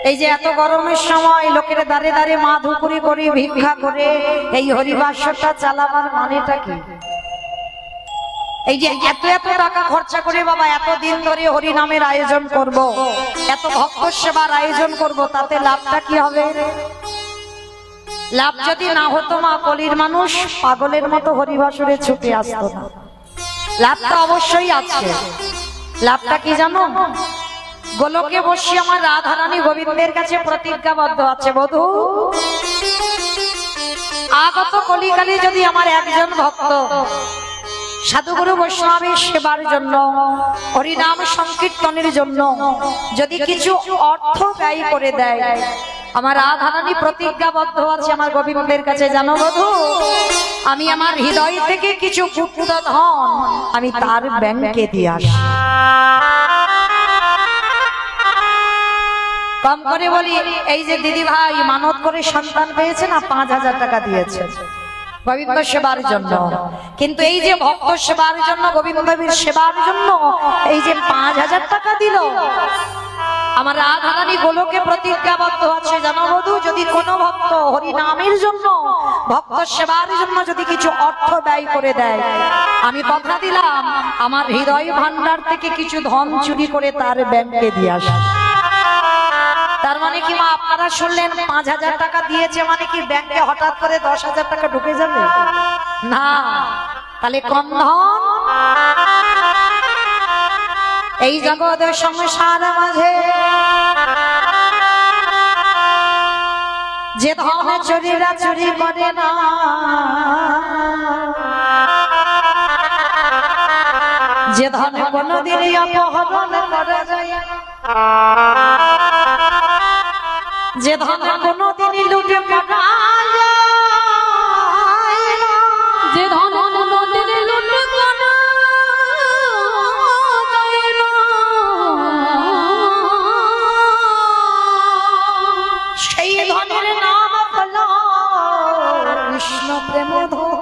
এই যে এত গরমের সময় লোকের দাঁড়ে দাঁড়ে মা ধুকুরি করে ভিক্ষা করে এই হরিবাসরটা চালাবার মানেটা কি? এই যে এত এত টাকা খরচা করে বাবা এত দিন ধরে হরি নামের আয়োজন করব, এত ভক্ত সেবার আয়োজন করব, তাতে লাভটা কি হবে? লাভ যদি না হতো মা, কলির মানুষ পাগলের মতো হরিবাসরে ছুটে আসতো না। লাভটা অবশ্যই আছে। লাভটা কি জানো? গোলকে বসে আমার রাধারানী গোবিন্দের কাছে প্রতিজ্ঞাবদ্ধ আছে, বধূ আগত কলিকালে যদি আমার একজন ভক্ত সাধুগুরু বৈষ্ণবের সেবার জন্য, হরিনাম সংকীর্তনের জন্য যদি কিছু অর্থ ব্যয় করে দেয়, আমার রাধারানী প্রতিজ্ঞাবদ্ধ আছে আমার গোবিন্দের কাছে, জানো বধূ, আমি আমার হৃদয় থেকে কিছু গুপ্ত ধন আমি তার ব্যাংকে দিয়ে আসি। কম করে বলি, এই যে দিদি ভাই মানত করে সন্তান পেয়েছে না, 5,000 টাকা দিয়েছে গোবিন্দ সেবার জন্য, কিন্তু এই যে ভক্ত সেবার জন্য, গোবিন্দের সেবার জন্য এই যে 5,000 টাকা দিল, আমার রাধারানী গোলকে প্রতিজ্ঞাবদ্ধ আছে, জানো বধূ, যদি কোনো ভক্ত হরি নামের জন্য, ভক্ত সেবার জন্য যদি কিছু অর্থ ব্যয় করে দেয়, আমি কথা দিলাম আমার হৃদয় ভান্ডার থেকে কিছু ধন চুরি করে তার ব্যাংকে দিয়ে আসি। তার মানে কি মা, আপনারা শুনলেন 5,000 টাকা দিয়েছে মানে কি ব্যাংকে হঠাৎ করে 10,000 টাকা ঢুকে যাবে না? তাহলে কম ধন এই জগতের সংসার মাঝে যে ধন চোরেরা চুরি করে না, যে ধন কোনদিনই অপহরণ করা যায় না, যে ধন কোনদিনই লুটে করা যায় না, যে ধন কোনদিনই লুটে করা যায় না, সেই ধনের নাম হলো কৃষ্ণ প্রেম ধন।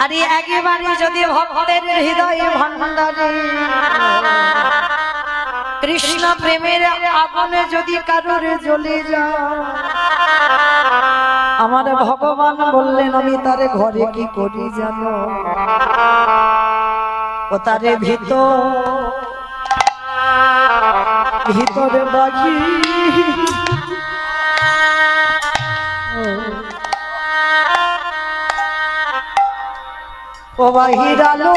আর একেবারে যদি ভক্তের হৃদয় ভান্ডারে কৃষ্ণ প্রেমের আগুনে যদি কারোর জ্বলে যায়, আমার ভগবান বললেন আমি তারে ঘরে কি করি জানো? ও তারে ভিতরে বাজি ও বাহির আলো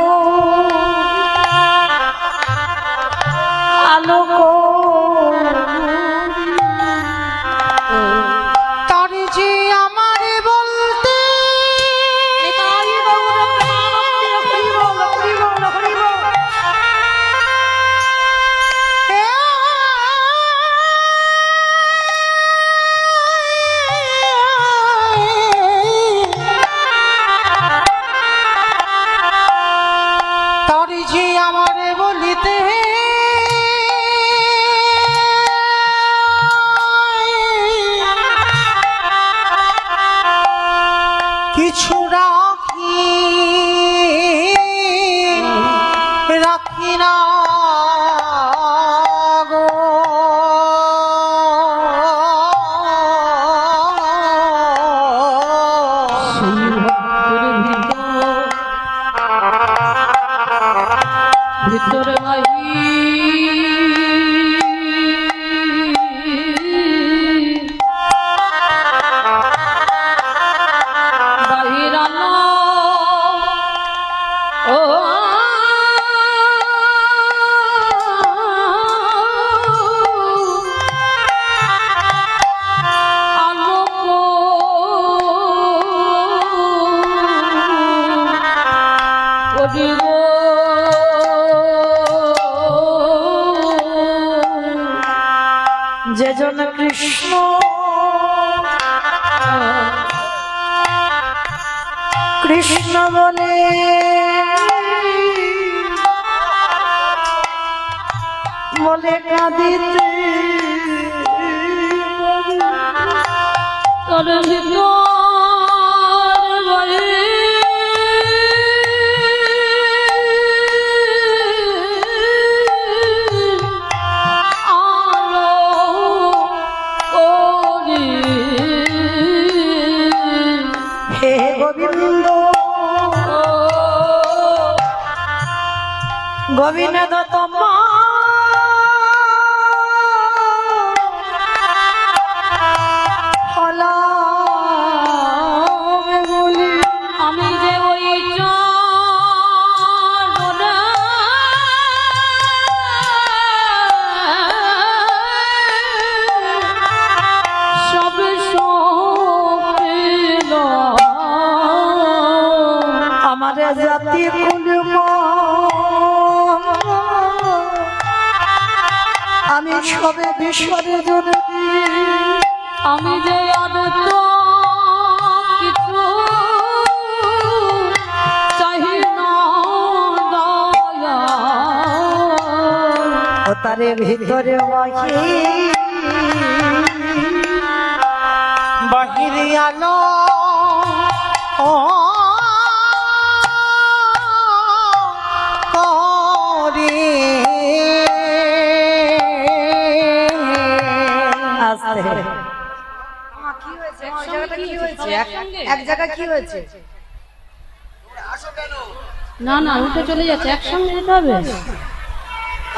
আলোক তার যে আমার বলতে তার যে আমার বলিতে কিছু রাখি না গো, ভিতরে যে জন কৃষ্ণ কৃষ্ণ বলে বলে কাঁদিতে তোর আলো গোবিন্দ তোমার আমি যে ওই সব আমার জাতি আমি সবে বিশ্বরে জন্য আমি যে অনন্ত কিছু চাহি না দয়া তারে ভিতরে বাহিরে আলো এক জায়গায় কি হয়েছে? না না উঠে চলে যাচ্ছে, একসঙ্গে যেতে হবে।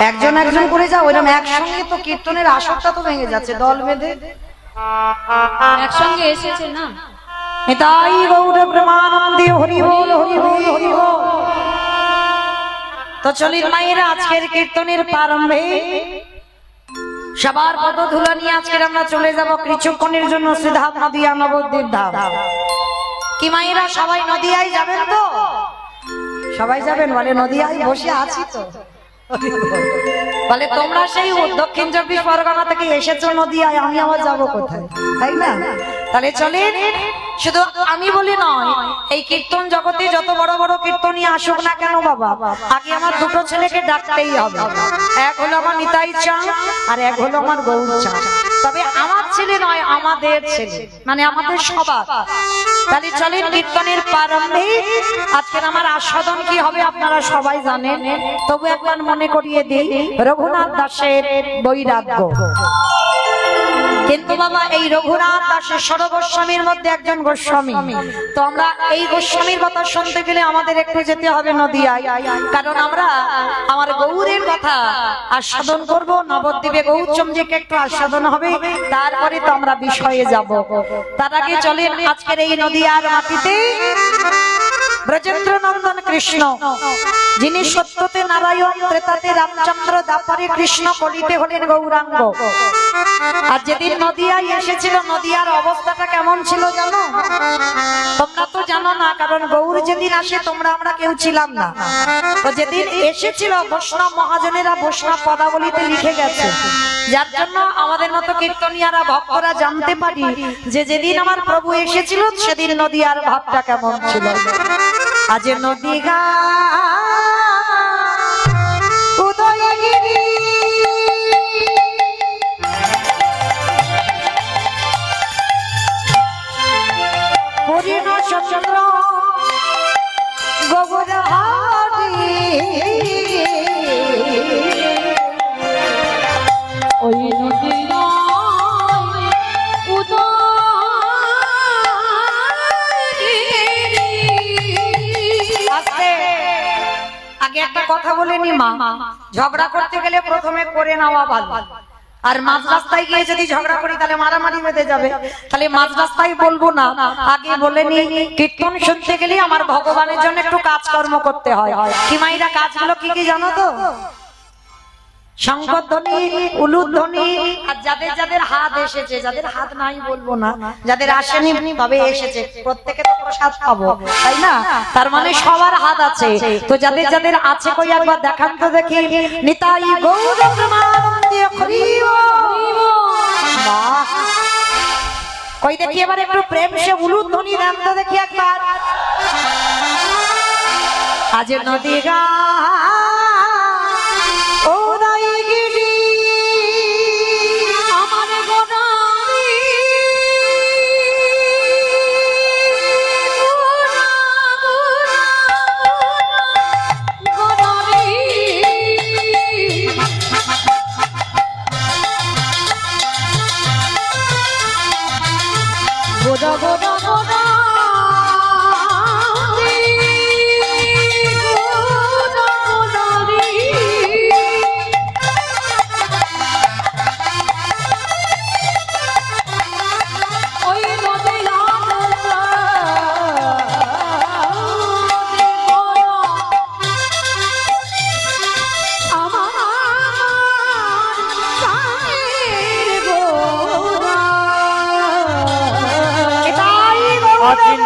একজন একজন করে যাও, ওইরকম একসঙ্গে তো কীর্তনের আসরটা তো ভেঙে যাচ্ছে দল বেঁধে। একসঙ্গে এসেছে না। নিতাই গৌর প্রেমানন্দে হরি বল হরি বল হরি বল। তো চলিত মায়েরা আজকের কীর্তনের প্রারম্ভে সবার পদধূলা নিয়ে আজকে আমরা চলে যাব কিছুক্ষণের জন্য শ্রীধাম নদিয়া নবদ্বীপ ধাম। কি মায়েরা সবাই নদিয়ায় যাবেন তো? সবাই যাবেন? বলে নদিয়ায় বসে আছি তো। বলে তোমরা সেই দক্ষিণ 24 পরগনা থেকে এসেছো নদিয়ায়, আমি আবার যাবো কোথায়, তাই না? তাহলে চলেন। শুধু আমি বলি নয়, এই কীর্তন জগতে যত বড় বড় কীর্তনী আসুক না কেন বাবা, আগে আমার দুটো ছেলেকে ডাকতেই হবে। এক হলো আমার নিতাই চাঁদ আর এক হলো আমার গৌর চাঁদ। তবে আমার ছেলে নয়, আমাদের ছেলে, মানে আমাদের সবার। তাহলে চলেন কীর্তনের প্রারম্ভে আজকের আমার আস্বাদন কি হবে আপনারা সবাই জানেন, তবু একবার মনে করিয়ে দিই রঘুনাথ দাসের বৈরাগ্য। কিন্তু বাবা এই রঘুনাথ দাসের ষড়গোস্বামীর মধ্যে একজন গোস্বামী। তো আমরা এই গোস্বামীর কথা শুনতে গেলে আমাদের একটু যেতে হবে নদিয়ায়, কারণ আমরা আমার গৌরের কথা আস্বাদন করব। নবদ্বীপে গৌরচন্দ্রকে একটু আস্বাদন হবে, তারপরে তো আমরা বিষয়ে যাব। তার আগে চলেন আজকের এই নদিয়ার মাটিতে ব্রজেন্দ্র নন্দন কৃষ্ণ, যিনি সত্যতে নারায়ণ, ত্রেতাতে রামচন্দ্র, দ্বাপরে কৃষ্ণ, কলিতে হলেন গৌরাঙ্গ। আর যেদিন নদিয়ায় এসেছিল, নদিয়ার অবস্থাটা কেমন ছিল জানো? তোমরা তো জানো না, কারণ গৌর যেদিন আসে তোমরা আমরা কেউ ছিলাম না। তো যেদিন এসেছিল বৈষ্ণব মহাজনেরা বৈষ্ণব পদাবলিতে লিখে গেছে, যার জন্য আমাদের মতো কীর্তনিয়ারা ভক্তরা জানতে পারি যে যেদিন আমার প্রভু এসেছিল সেদিন নদিয়ার ভাবটা কেমন ছিল। আজ নদীগা উদয়গিরি হরিণ চন্দ্র গোবরহাটি ওই নদীর আগে একটা কথা বলে নি মা, ঝগড়া করতে গেলে প্রথমে করে নেওয়া ভালো। আর মাঝ রাস্তায় গিয়ে যদি ঝগড়া করি তাহলে মারামারি বেঁধে যাবে। তাহলে মাঝ রাস্তায় বলবো না, আগে বলে নি কীর্তন শুনতে গেলে আমার ভগবানের জন্য একটু কাজকর্ম করতে হয়। কি মাইরা কাজগুলো কি কি জানো তো? শঙ্করধ্বনি, উলুধ্বনি, আর যাদের যাদের হাত এসেছে, যাদের হাত নাই বলবো না, যাদের আসেনি তবে এসেছে, প্রত্যেকে তো প্রসাদ পাবো, তাই না? তার মানে সবার হাত আছে। তো যাদের যাদের আছে কই একবার দেখান তো দেখি। নিতাই গৌর প্রেমানন্দে হরি বল। বাহ, কই দেখি এবার একটু প্রেম সে উলুধ্বনি দেন তো দেখি একবার। আজ নদী গা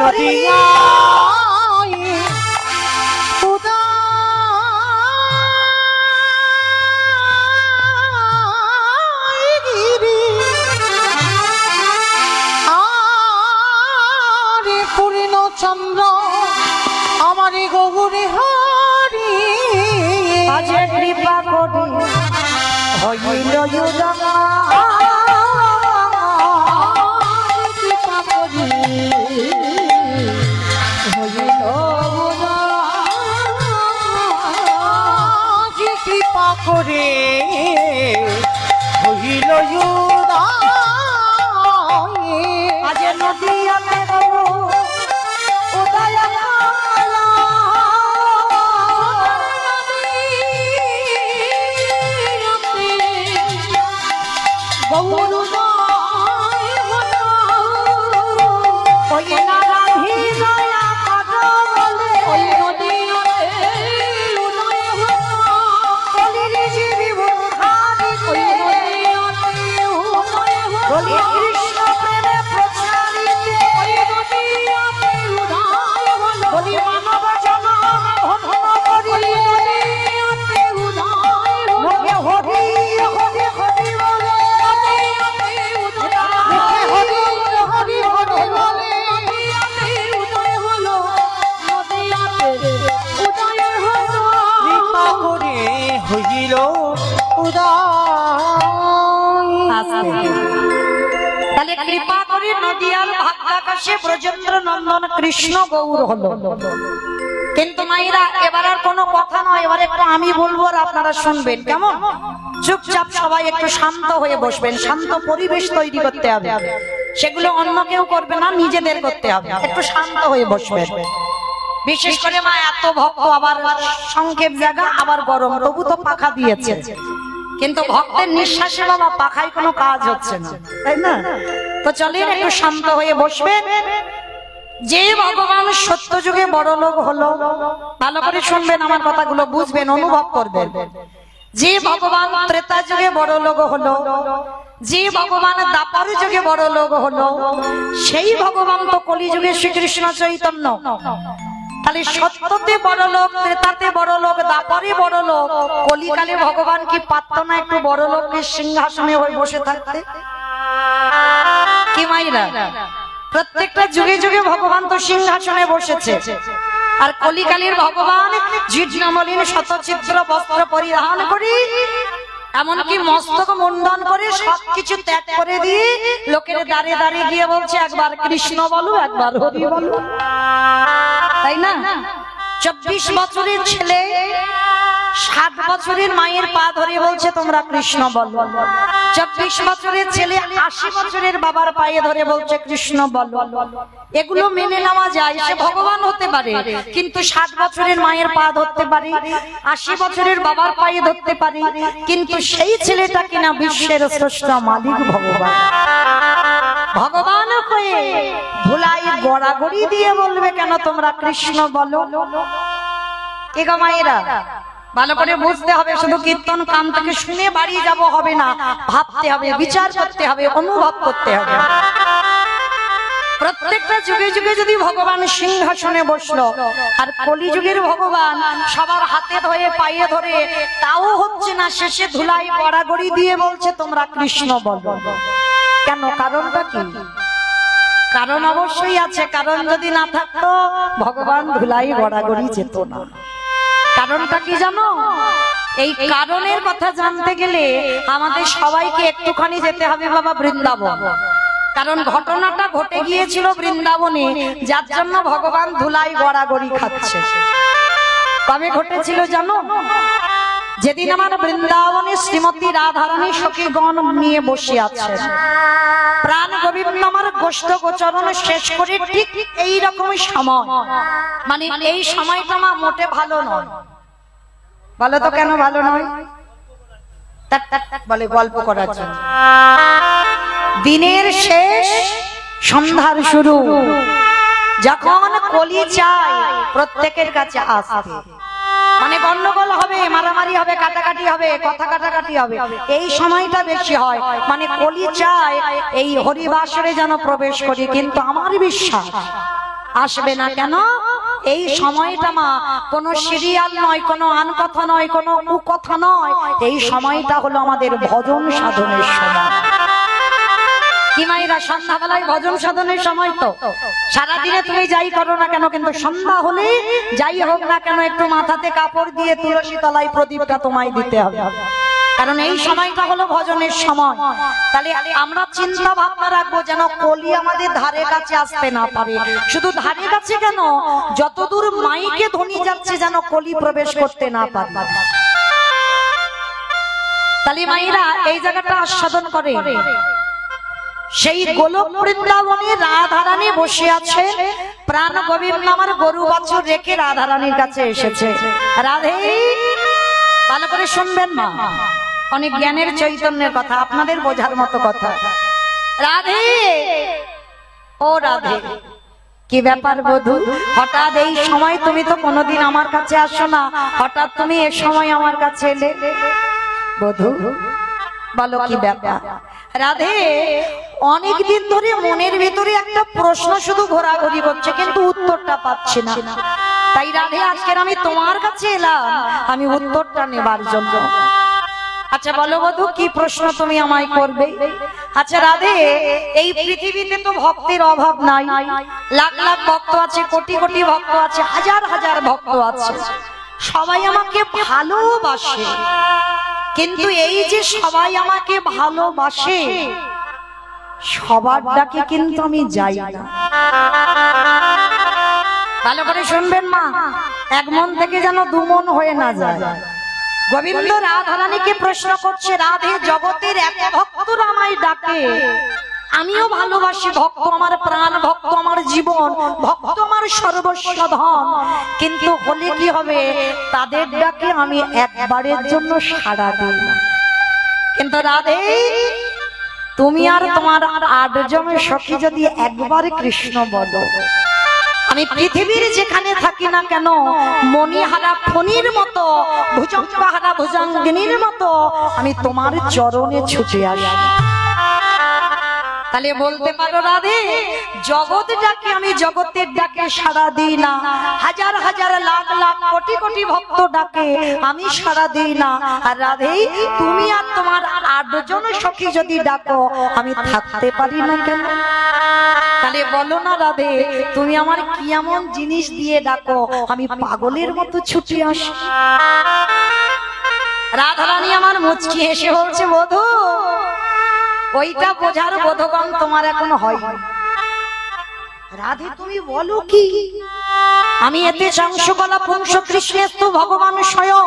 নদিয়ায় উদয়গিরি আরে পূর্ণচন্দ্র আমারে গৌরী হরি আজ কৃপা করি হইল উদয় কৃপা করি হইল আজ কৃপা করে হইল উদয় আজ নদিয়াতে উদয় গৌরুদয় হলো ওই না রাধি দয়া কর বলে ওই নদিয়াতে উদয় হলো কলির জীবী বুখারি ওই নদিয়াতে উদয় হলো বলি কৃষ্ণ প্রেমে প্রচারিতে ওই নদিয়াতে উদয় হলো বলি মানব জনম ধন্য করি ওই নদিয়াতে উদয় হলো মুখে হরি হরি হরি বলে নদিয়াতে উদয় মুখে হরি হরি হরি বলে নদিয়াতে উদয় হলো নদিয়াতে উদয় হলো কৃপা করে হইল উদয় তাহলে কৃপা করে নদিয়ার ভাগ্যাকাশে ব্রজেন্দ্র নন্দন কৃষ্ণ গৌর হলো কিন্তু মায়েরা এবার আর কোনো কথা নয়, এবার একটু আমি বলবো আর আপনারা শুনবেন, কেমন? চুপচাপ সবাই একটু শান্ত হয়ে বসবেন, শান্ত পরিবেশ তৈরি করতে হবে, সেগুলো অন্য কেউ করবে না, নিজেদের করতে হবে, একটু শান্ত হয়ে বসবেন। বিশেষ করে মা এত ভক্ত, আবার সংক্ষেপ জায়গা, আবার গরম, তবু তো পাখা দিয়েছে, কিন্তু ভক্তের নিঃশ্বাসে বাবা পাখায় কোনো কাজ হচ্ছে না, তাই না? তো চলেন একটু শান্ত হয়ে বসবেন। যে ভগবান সত্য যুগে বড় লোক হলো, ভালো করে শুনবেন আমার কথাগুলো, বুঝবেন, অনুভব করবেন। যে ভগবান ত্রেতা যুগে বড় লোক হলো, যে ভগবান দ্বাপর যুগে বড় লোক হলো, সেই ভগবান তো কলি যুগে শ্রীকৃষ্ণ চৈতন্য। তাহলে সত্যতে বড় লোক, ত্রেতাতে বড় লোক, দ্বাপরে বড় লোক, কলিকালে ভগবান কি পারত না একটু বড় লোকের সিংহাসনে হয়ে বসে থাকতে? কি মাইরা, প্রত্যেকটা যুগে যুগে ভগবান তো সিংহাসনে বসেছে, আর কলিকালের ভগবান জীর্ণমলিন শতচিত্র বস্ত্র পরিধান করে, এমনকি মস্তক মুন্ডন করে সবকিছু ত্যাগ করে দিয়ে লোকের দাঁড়িয়ে দাঁড়িয়ে গিয়ে বলছে একবার কৃষ্ণ বলো, একবার হরি বলো, তাই না? 24 বছরের ছেলে 7 বছরের মায়ের পা ধরে বলছে তোমরা কৃষ্ণ বলো। 24 বছরের ছেলে 80 বছরের বাবার পায়ে ধরে বলছে কৃষ্ণ বলো। এগুলো মেনে নেওয়া যায়, সে ভগবান হতে পারে, কিন্তু 7 বছরের মায়ের পা ধরতে পারে, 80 বছরের বাবার পায়ে ধরতে পারে, কিন্তু সেই ছেলেটা কিনা বিশ্বের স্রষ্টা মালিক ভগবান। ভগবান হয়ে ধুলাই গড়াগড়ি দিয়ে বলবে কেন তোমরা কৃষ্ণ বলো? কে গো মায়েরা, ভালো করে বুঝতে হবে, শুধু কীর্তন কান থেকে শুনে বাড়ি যাব হবে না, ভাবতে হবে, বিচার করতে হবে, অনুভব করতে হবে। প্রত্যেকটা যুগে যুগে যদি ভগবান সিংহাসনে বসলো, আর কলি যুগের ভগবান সবার হাতে ধরে পায়ে ধরে, তাও হচ্ছে না, শেষে ধুলাই গড়াগড়ি দিয়ে বলছে তোমরা কৃষ্ণ বলো। কেন? কারণটা কি? কারণ অবশ্যই আছে, কারণ যদি না থাকতো ভগবান ধুলাই গড়াগড়ি যেত না। কারণটা কি জানো? এই কারণের কথা জানতে গেলে আমাদের সবাইকে একটুখানি যেতে হবে বাবা বৃন্দাবন, কারণ ঘটনাটা ঘটে গিয়েছিল বৃন্দাবনে, যার জন্য ভগবান ধুলাই গড়াগড়ি খাচ্ছে। কবে ঘটেছিল জানো? যেদিন আমার বৃন্দাবনে শ্রীমতী রাধারানী সখীগণ নিয়ে বসে আছে, প্রাণ গোবিন্দ আমার গোষ্ঠ গোচরণ শেষ করে ঠিক এই রকমই সময়, মানে এই সময়টা আমার মোটে ভালো নয়। বলো তো কেন ভালো নয়? বলে গল্প করার জন্য। দিনের শেষ, সন্ধ্যার শুরু, যখন কলি চায় প্রত্যেকের কাছে আসতে, মানে গন্ডগোল হবে, মারামারি হবে, কাটাকাটি হবে, কথা কাটাকাটি হবে, এই সময়টা বেশি হয়, মানে কলি চায় এই হরিবাসরে যেন প্রবেশ করি। কিন্তু আমার বিশ্বাস আসবে না কেন? এই সময়টা মা কোনো সিরিয়াল নয়, কোনো আন কথা নয়, কোনো কথা নয়, এই সময়টা হলো আমাদের ভজন সাধনের সময়। কি মায়েরা, সন্ধ্যাবেলায় ভজন সাধনের সময় তো। সারাদিনে তুমি যাই করো না কেন, কিন্তু সন্ধ্যা হলে যাই হোক না কেন একটু মাথাতে কাপড় দিয়ে তুলসী তলায় প্রদীপটা তোমায় দিতে হবে, কারণ এই সময়টা হলো ভজনের সময়। তাহলে আমরা চিন্তা ভাবনা রাখবো যেন কলি আমাদের ধারে কাছে আসতে না পারে। শুধু ধারে কাছে কেন, যতদূর মাইকে ধ্বনি যাচ্ছে যেন কলি প্রবেশ করতে না পারে। তাহলে মায়েরা এই জায়গাটা আস্বাদন করে। সেই গোলক বৃন্দাবনে রাধারানী বসে আছে, প্রাণ গোবিন্দ আমার গরু বাছুর রেখে রাধারানীর কাছে এসেছে। রাধে, ভালো করে শুনবেন মা, অনেক জ্ঞানের চৈতন্যের কথা, আপনাদের বোঝার মতো কথা। রাধে, ও রাধে, কি ব্যাপার বধূ, হঠাৎ এই সময়? তুমি তো কোনোদিন আমার কাছে আসো না, হঠাৎ তুমি এ সময় আমার কাছে এলে? বধূ বলো কি ব্যাপার? রাধে, অনেকদিন ধরে মনের ভিতরে একটা প্রশ্ন শুধু ঘোরাঘুরি করছে, কিন্তু উত্তরটা পাচ্ছি না। তাই রাধে, আজকের আমি তোমার কাছে এলাম, আমি উত্তরটা নেবার জন্য। আচ্ছা বলো বধূ, কি প্রশ্ন তুমি আমায় করবে? আচ্ছা রাধে, এই পৃথিবীতে তো ভক্তের অভাব নাই, লাখ লাখ ভক্ত আছে, কোটি কোটি ভক্ত আছে, হাজার হাজার ভক্ত আছে, সবাই আমাকে ভালোবাসে। কিন্তু এই যে সবাই আমাকে ভালোবাসে, সবার ডাকে কিন্তু আমি যাই না। ভালো করে শুনবেন মা, এক মন থেকে যেন দু মন হয়ে না যায়। গোবিন্দ রাধারানীকে প্রশ্ন করছে, রাধে, জগতের এক ভক্তরা আমায় ডাকে, আমিও ভালোবাসি, ভক্ত আমার প্রাণ, ভক্ত আমার জীবন, ভক্ত আমার সর্বস্ব ধন, কিন্তু হলে কি হবে, তাদের ডাকে আমি একবারের জন্য সাড়া দিই না। কিন্তু রাধে, তুমি আর তোমার 8 জনের সখী যদি একবারে কৃষ্ণ বলো, আমি পৃথিবীর যেখানে থাকি না কেন, মণিহারা ফণির মতো, ভুজঙ্গহারা ভুজঙ্গিনীর মতো আমি তোমার চরণে ছুটে আসি। তাহলে বলতে পারো রাধে, জগৎ ডাকে আমি জগতের ডাকে সাড়া দিই না, হাজার হাজার লাখ লাখ কোটি কোটি ভক্ত ডাকে আমি সাড়া দিই না, আর রাধে, তুমি আর তোমার 8 জন সখী যদি ডাকো, আমি থাকতে পারি না কেন? তাহলে বলো না রাধে, তুমি আমার কি এমন জিনিস দিয়ে ডাকো আমি পাগলের মতো ছুটে আসি? রাধারানী আমার মুচকি হেসে বলছে, বধূ, ওইটা বোঝার বোধগণ তোমার এখন হয়। রাধে, তুমি বলো কি? আমি এতে চাংশকলা পুংস কৃষ্ণেস্তু ভগবান স্বয়ং,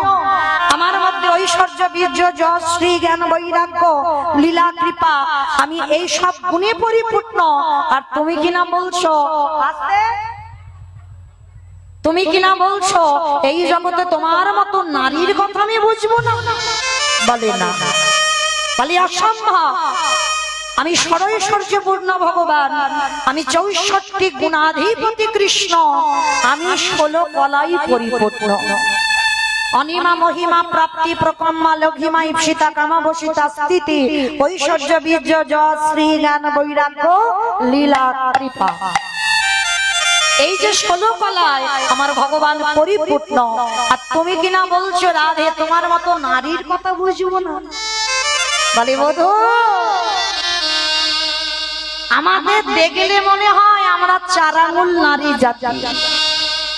আমার মধ্যে ঐশ্বর্য, বীর্য, যশ, শ্রী, জ্ঞান, বৈরাগ্য, লীলা, কৃপা, আমি এই সব গুণে পরিপূর্ণ। আর তুমি কিনা বলছো, তুমি কিনা বলছো এই জগতে তোমার মতো নারীর কথা আমি বুঝবো না? বলে না, বলে অসম্ভব। আমি ষড়ৈশ্বর্য পূর্ণ ভগবান, আমি 64 গুণাধিপতি কৃষ্ণ, আমি 16 কলাই পরিপূর্ণ। অনিমা মহিমা প্রাপ্তি প্রকম্মা লঘিমা ইপ্সিতা কামা বসিতা স্থিতি ঐশ্বর্য বীর্য যশ শ্রী জ্ঞান বৈরাগ্য লীলা কৃপা, এই যে 16 কলায় আমার ভগবান পরিপূর্ণ। আর তুমি কিনা বলছো রাধে, তোমার মতো নারীর কথা বুঝবো না? বলে বধূ, আমাদের দেখলে মনে হয় আমরা 4 আঙুল নারী জাতি,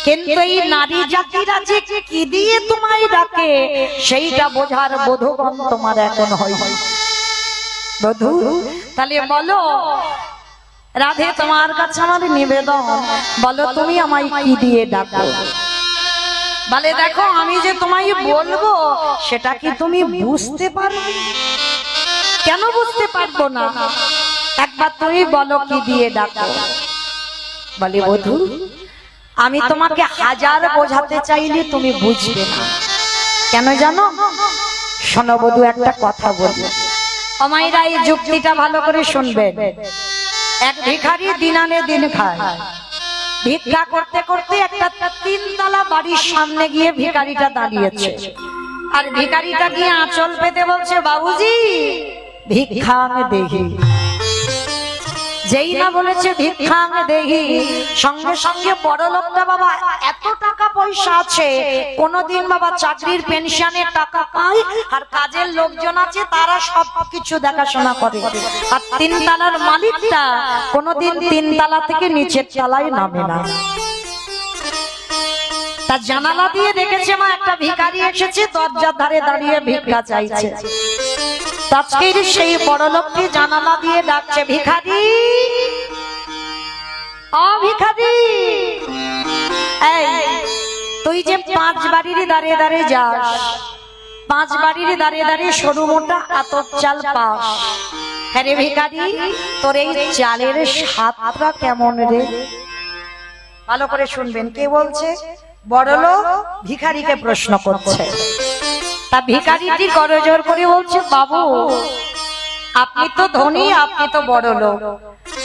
কিন্তু এই নারী জাতিরা যে কি দিয়ে তোমায় ডাকে সেইটা বোঝার বোধগণ তোমার এখন হয়। বধূ, তাহলে বলো রাধে, তোমার কাছে আমার নিবেদন, বলো তুমি আমায় কি দিয়ে ডাকো? বলে দেখো, আমি যে তোমায় বলবো সেটা কি তুমি বুঝতে পারবে? কেন বুঝতে পারবো না? একবার তুমি বলো কি দিয়ে ডাকো। বলে বধূ, আমি তোমাকে হাজার বোঝাতে চাইলে তুমি বুঝবে না। কেন জানো? শোনো বধূ, একটা কথা বলবো, আমায়রা এই যুক্তিটা ভালো করে শুনবেন। এক ভিখারি দিন আনে দিন খায়, ভিক্ষা করতে করতে একটা 3 তলা বাড়ির সামনে গিয়ে ভিখারিটা দাঁড়িয়েছে, আর ভিখারিটা গিয়ে আঁচল পেতে বলছে, বাবুজি ভিক্ষা আমি দেখি। যেই না বলেছে ভিক্ষাং দেহি, সঙ্গে সঙ্গে বড় লোকটা বাবা এত টাকা পয়সা আছে, কোনদিন বাবা চাকরির পেনশনের টাকা পায়, আর কাজের লোকজন আছে তারা সবকিছু দেখাশোনা করে, আর তিনতলার মালিকটা কোনদিন তিনতলা থেকে নিচের তলায় নামে না। তার জানালা দিয়ে দেখেছে মা একটা ভিখারি এসেছে, দরজার ধারে দাঁড়িয়ে ভিক্ষা চাইছে। আজকের সেই বড় লোকটি জানালা দিয়ে ডাকছে, ভিখারি ও ভিখারি, এই তুই যে 5 বাড়ির দাঁড়িয়ে দাঁড়িয়ে যাস, 5 বাড়ির দাঁড়িয়ে দাঁড়িয়ে সরু মোটা আতপ চাল পাস, হ্যাঁ রে ভিখারি তোর এই চালের স্বাদটা কেমন রে? ভালো করে শুনবেন, কে বলছে? বড় লোক ভিখারিকে প্রশ্ন করছে। তা ভিখারিটি করজোর করে বলছে, বাবু আপনি তো ধনী, আপনি তো বড় লোক,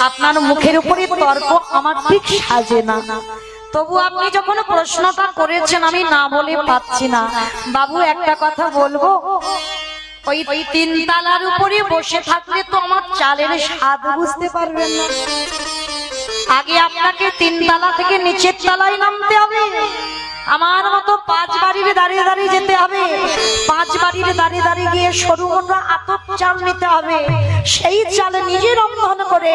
আপনার মুখের উপরে তর্ক আমার ঠিক সাজে না, তবু আপনি যখন প্রশ্নটা করেছেন আমি না বলে পাচ্ছি না। বাবু একটা কথা বলবো, ওই 3 তলার উপরে বসে থাকলে তো আমার চালের স্বাদ বুঝতে পারবেন না, আগে আপনাকে 3 তলা থেকে নিচের তলায় নামতে হবে, আমার মতো 5 বাড়ির দাঁড়িয়ে দাঁড়িয়ে যেতে হবে, 5 বাড়ির দাঁড়িয়ে দাঁড়িয়ে গিয়ে সরু মোটা আতপ চাল নিতে হবে, সেই চাল নিজে রন্ধন করে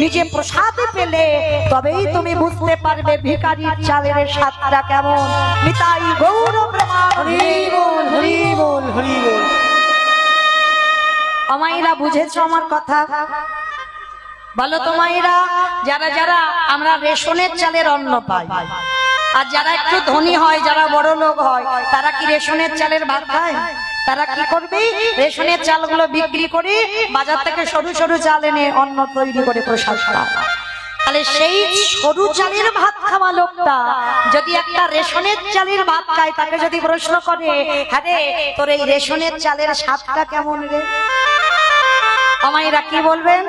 নিজে প্রসাদে পেলে তবেই তুমি বুঝতে পারবে ভিখারির চালের স্বাদটা কেমন। নিতাই গৌর প্রেমানন্দে হরি বল হরি বল হরি বল। আমাইরা বুঝেছো আমার কথা? বলো তো মায়েরা, যারা যারা আমরা রেশনের চালের অন্ন পাই, আর যারা একটু ধনী হয়, যারা বড় লোক হয়, তারা কি রেশনের চালের ভাত খায়? তারা কি করবে? রেশনের চালগুলো বিক্রি করে বাজার থেকে সরু সরু চাল এনে অন্ন তৈরি করে প্রসাদ খায়। তাহলে সেই সরু চালের ভাত খাওয়া লোকটা যদি একটা রেশনের চালের ভাত খায়, তাকে যদি প্রশ্ন করে, হ্যাঁ রে তোর এই রেশনের চালের স্বাদটা কেমন রে? আমাইরা কি বলবেন?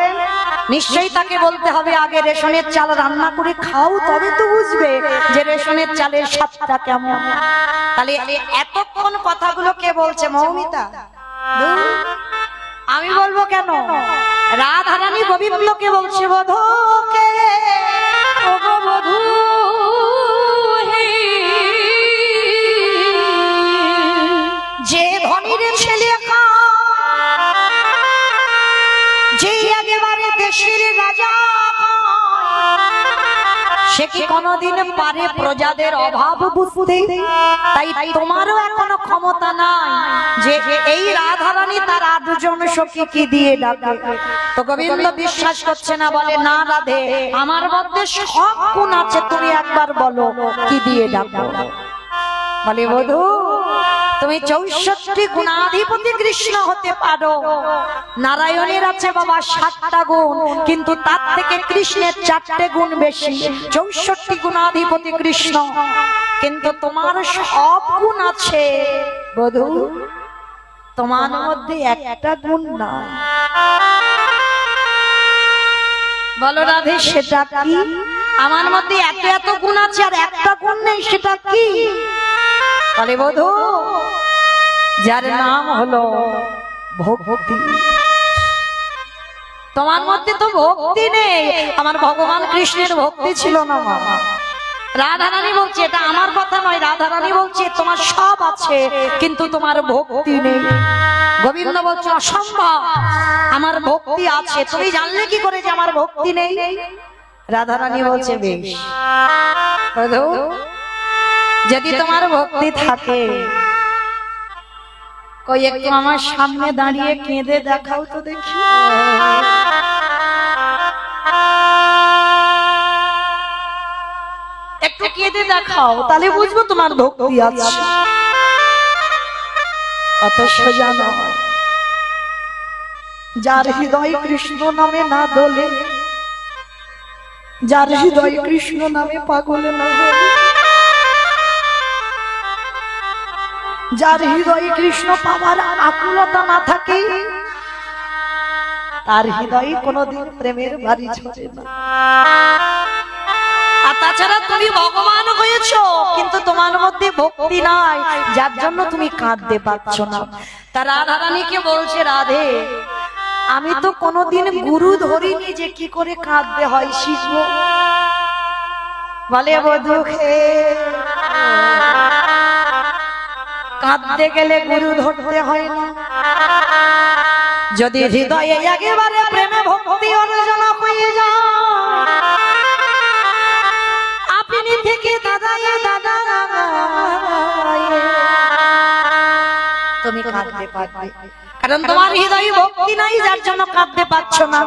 নিশ্চয়ই তাকে বলতে হবে আগে রেশনের চাল রান্না করে খাও, তবে তো বুঝবে যে রেশনের চালের স্বাদটা কেমন। তাহলে এতক্ষণ কথাগুলো কে বলছে? মৌমিতা। আমি বলবো কেন? রাধারানী গোবিন্দকে বলছে, বধূকে ও গো বধূ যে ধনীর ছেলে যে একেবারে দেশের রাজা, সে কি কোনদিন পারে প্রজাদের অভাব বুঝতে? তাই তোমারও এখনো ক্ষমতা নাই যে এই রাধারানী তার 8 জন সখী কি দিয়ে ডাকে। তো গোবিন্দ বিশ্বাস করছে না, বলে না রাধে আমার মধ্যে সব গুণ আছে, তুমি একবার বলো কি দিয়ে ডাকো। বলে বধূ তুমি 64 গুণাধিপতি কৃষ্ণ হতে পারো, নারায়ণের আছে বাবা 7টা গুণ, কিন্তু তার থেকে কৃষ্ণের 4টে গুণ বেশি, 64 গুণাধিপতি কৃষ্ণ, কিন্তু তোমার সব গুণ আছে বধূ, তোমার মধ্যে একটা গুণ না। বলো রাধে সেটা কি? আমার মধ্যে এত এত গুণ আছে আর একটা গুণ নেই, সেটা কি? বলে বধূ যার নাম হলো ভক্তি। তোমার মধ্যে তো ভক্তি নেই, আমার ভগবান কৃষ্ণের ভক্তি ছিল না মা। রাধারানী বলছে, এটা আমার কথা নয়, রাধারানী বলছে তোমার সব আছে কিন্তু তোমার ভক্তি নেই। গোবিন্দ বলছে অসম্ভব, আমার ভক্তি আছে, তুমি জানলে কি করে যে আমার ভক্তি নেই? রাধারানী বলছে বেশ, যদি তোমার ভক্তি থাকে কই একটু আমার সামনে দাঁড়িয়ে কেঁদে দেখাও তো দেখি। একটু কেঁদে দেখাও, তাহলে বুঝবো তোমার ভক্তি আছে। অত সোজা নয়, যার হৃদয় কৃষ্ণ নামে না দোলে, যার হৃদয় কৃষ্ণ নামে পাগল না হলে, যার হৃদয়ে কৃষ্ণ পাওয়ার আকুলতা না থাকে, তার হৃদয়ে কোনদিন প্রেমের বাড়ি ছোটে না। আর তাছাড়া তুমি ভগবান হয়েছো কিন্তু তোমার মধ্যে ভক্তি নাই, যার জন্য তুমি কাঁদতে পারছো না। তা রাধারানীকে বলছে রাধে আমি তো কোনোদিন গুরু ধরিনি যে কি করে কাঁদতে হয় শিখবো। বলে বধূ কাঁদতে গেলে গুরু ধরতে হয় না। যদি হৃদয়ে একেবারে প্রেমে ভক্তি অর্জন হয়ে যায় আপনি থেকে দাদাই দাদা তুমি কাঁদতে পারবে, কারণ তোমার হৃদয়ে ভক্তি নাই যার জন্য কাঁদতে পারছো না।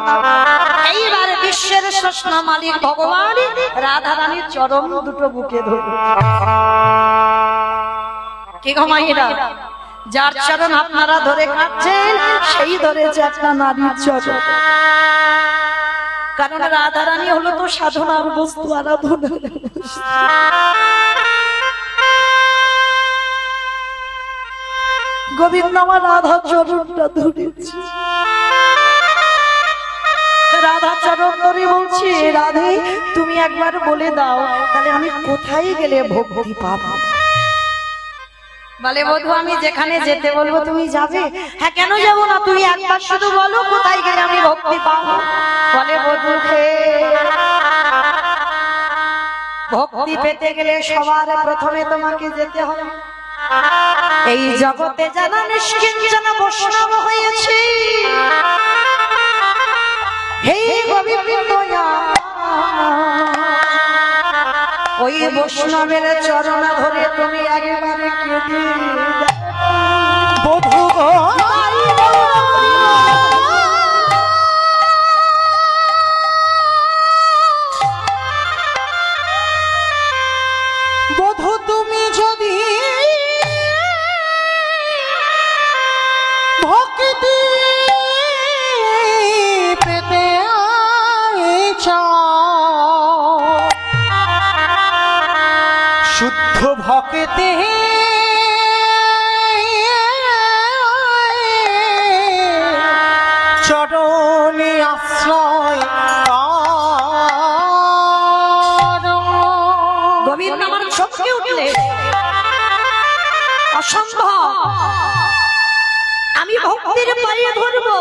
এইবার বিশ্বের স্রষ্টা মালিক ভগবান রাধা রানীর চরণ দুটো বুকে ধরে কি গো মায়েরা, যার চরণ আপনারা ধরে কাঁদছেন সেই ধরেছে একটা নারীর চরণ। কারণ রাধা রানী হলো তো সাধনার বস্তু, আরাধনা। গোবিন্দ আমার রাধা চরণটা ধরেছে, রাধা চরণ ধরে বলছি রাধে তুমি একবার বলে দাও তাহলে আমি কোথায় গেলে ভক্তি পাবো। বলে বধূ আমি যেখানে যেতে বলবো তুমি যাবে। হ্যাঁ কেন যাব না, তুমি একবার শুধু বলো কোথায় গেলে আমি ভক্তি পাবো। বলে বধূ ভক্তি পেতে গেলে সবার প্রথমে তোমাকে যেতে হবে এই জগতে যারা নিষ্কিঞ্চন বৈষ্ণব হয়েছে। হে গোবিন্দ ওই বৈষ্ণবের চরণ ধরে তুমি একেবারে কেঁদে বধূ বধূ তুমি যদি ভক্তি পেতে শুদ্ধ ভক্তি চরণে আশ্রয় গোবিন্দ আমার চমকে উঠলে অসম্ভব আমি ভক্তের পায়ে ধরবো।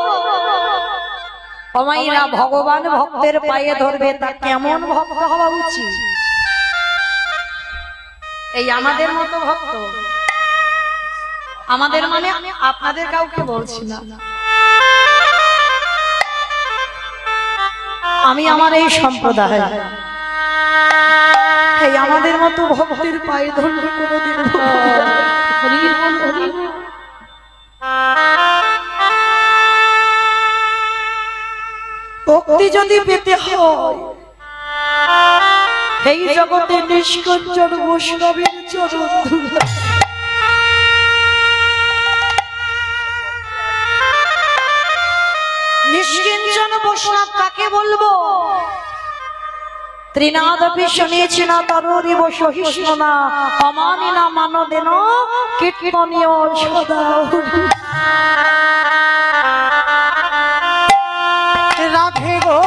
অমাইরা ভগবান ভক্তের পায়ে ধরবে তা কেমন ভক্ত হওয়া উচিত? এই আমাদের মতো ভক্ত, আমাদের মানে আমি আপনাদের কাউকে বলছি না, আমি আমার এই সম্প্রদায় এই আমাদের মতো ভক্তের পায়ে ধরলে কোনোদিন ভক্তি যদি পেতে হয় এই জগতে নিষ্কঞ্চন বৈষ্ণবের চরণ ধুলা। নিষ্কিঞ্চন বৈষ্ণব কাকে বলবো? ত্রিনাদপি শুনেছি না তরুরিব সহিষ্ণ না অমানি না মানদেন কীর্তনীয় সদা। রাধে গো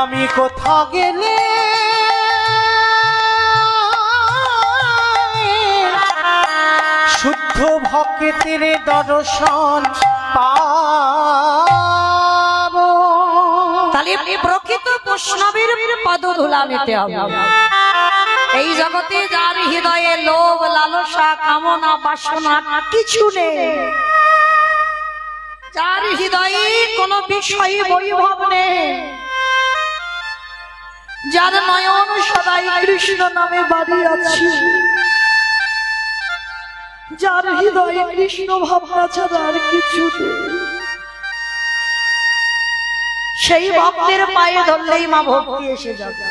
আমি কোথা গেলে শুদ্ধ ভক্তের দর্শন পাবো। তাহলে প্রকৃত বৈষ্ণবের পদধূলা নিতে হবে। এই জগতে যার হৃদয়ে লোভ লালসা কামনা বাসনা কিছু নেই, যার হৃদয়ে কোনো বিষয় বৈভব নেই, যার নয়ন সদাই কৃষ্ণ নামে বাড়ি আছে, যার হৃদয়ে কৃষ্ণ ভাবনা ছাড়া আর কিছু নেই, সেই ভক্তের পায়ে ধরলেই মা ভক্তি এসে যাবে।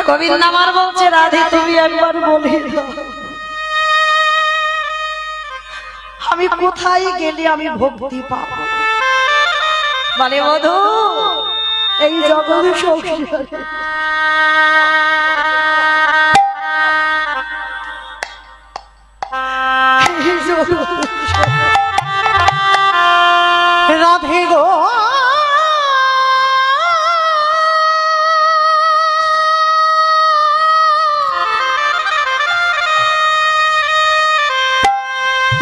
গোবিন্দ আমার বলছে রাধে তুমি একবার বলে দাও আমি কোথায় গেলে আমি ভক্তি পাবো। বলে বধূ এই জগৎ সংসারে রাধে গো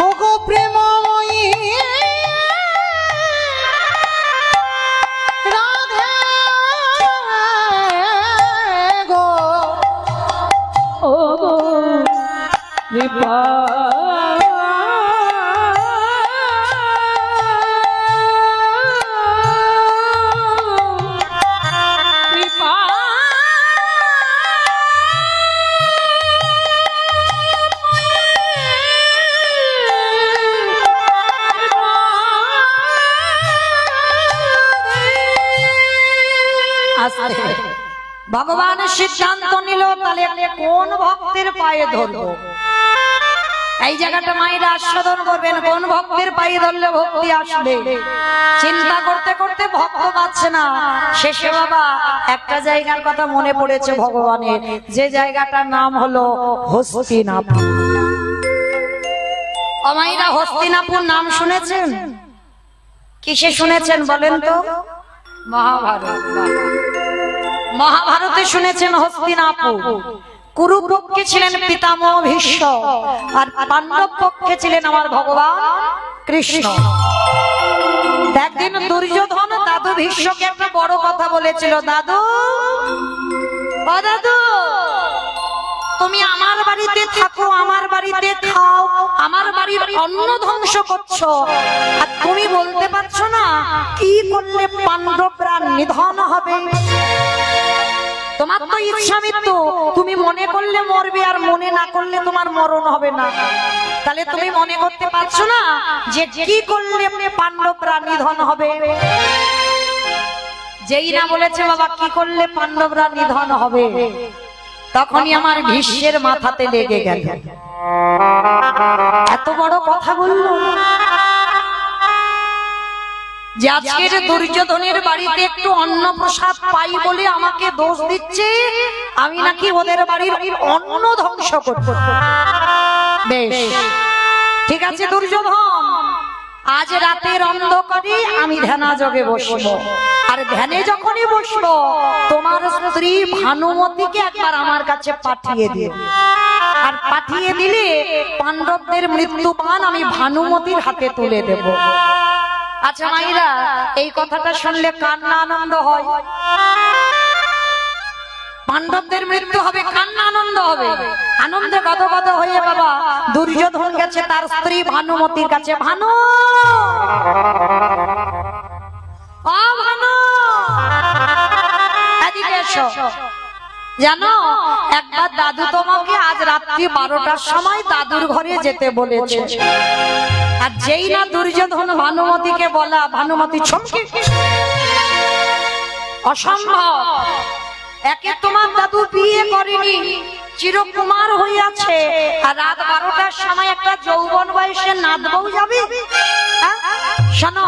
ওগো প্রেমময়ী রাধে গো ও গো কৃপা কৃপা আস্তে ভগবানের সিদ্ধান্ত নিল তাহলে কোন ভক্তের পায়ে ধরবো এই জায়গাটা মায়েরা আস্বাদন করবেন কোন ভক্তের পায়ে ধরলে ভক্তি আসবে চিন্তা করতে করতে ভক্ত পাচ্ছে না শেষে বাবা একটা জায়গার কথা মনে পড়েছে ভগবানের যে জায়গাটার নাম হলো হস্তিনাপুর ও মায়েরা হস্তিনাপুর নাম শুনেছেন কিসে শুনেছেন বলেন তো মহাভারত মহাভারতে শুনেছেন হস্তিনাপুর কুরু পক্ষে ছিলেন পিতামহ ভীষ্ম আর পাণ্ডব পক্ষে ছিলেন আমার ভগবান কৃষ্ণ একদিন দুর্যোধন দাদু ভীষ্মকে একটা বড় কথা বলেছিল দাদু ও দাদু তুমি আমার বাড়িতে থাকো আমার বাড়িতে খাও আমার বাড়ির অন্ন ধ্বংস করছো আর তুমি বলতে পারছো না কি করলে পাণ্ডবরা নিধন হবে তোমার তো ইচ্ছা মৃত্যু তুমি মনে করলে মরবে আর মনে না করলে তোমার মরণ হবে না তাহলে তুমি মনে করতে পারছো না যে কি করলে পাণ্ডবরা নিধন হবে যেই না বলেছে বাবা কি করলে পাণ্ডবরা নিধন হবে তখনই আমার ভীষ্মের মাথাতে লেগে গেল এত বড় কথা বললো যে আজকের দুর্যোধনের বাড়িতে একটু অন্ন প্রসাদ পাই বলে আমাকে দোষ দিচ্ছে আমি নাকি ওদের বাড়ির অন্ন ধ্বংস করব বেশ ঠিক আছে দুর্যোধন আজ রাতের অন্ধকারে আমি ধ্যানাযোগে বসবো আর ধ্যানে যখনই বসবো তোমার স্ত্রী ভানুমতিকে একবার আমার কাছে পাঠিয়ে দিও আর পাঠিয়ে দিলে পাণ্ডবদের মৃত্যুপান আমি ভানুমতির হাতে তুলে দেব আচ্ছা মাইরা এই কথাটা শুনলে কার না আনন্দ হয় পাণ্ডবদের মৃত্যু হবে কার না আনন্দ হবে আনন্দে গদগদ হয়ে বাবা দুর্যোধন গেছে তার স্ত্রী ভানুমতির কাছে ভানু ও ভানু এদিকে এসো জানো একবার দাদু তোমাকে আজ রাত্রি 12টার সময় দাদুর ঘরে যেতে বলেছে আর যেই না দুর্যোধন ভানুমতিকে বলা ভানুমতি চমকে অসম্ভব একে তোমার দাদু বিয়ে করেনি চিরকুমার হইয়াছে আর রাত 12টার সময় একটা যৌবন বয়সে নাত বউ যাবে শোনো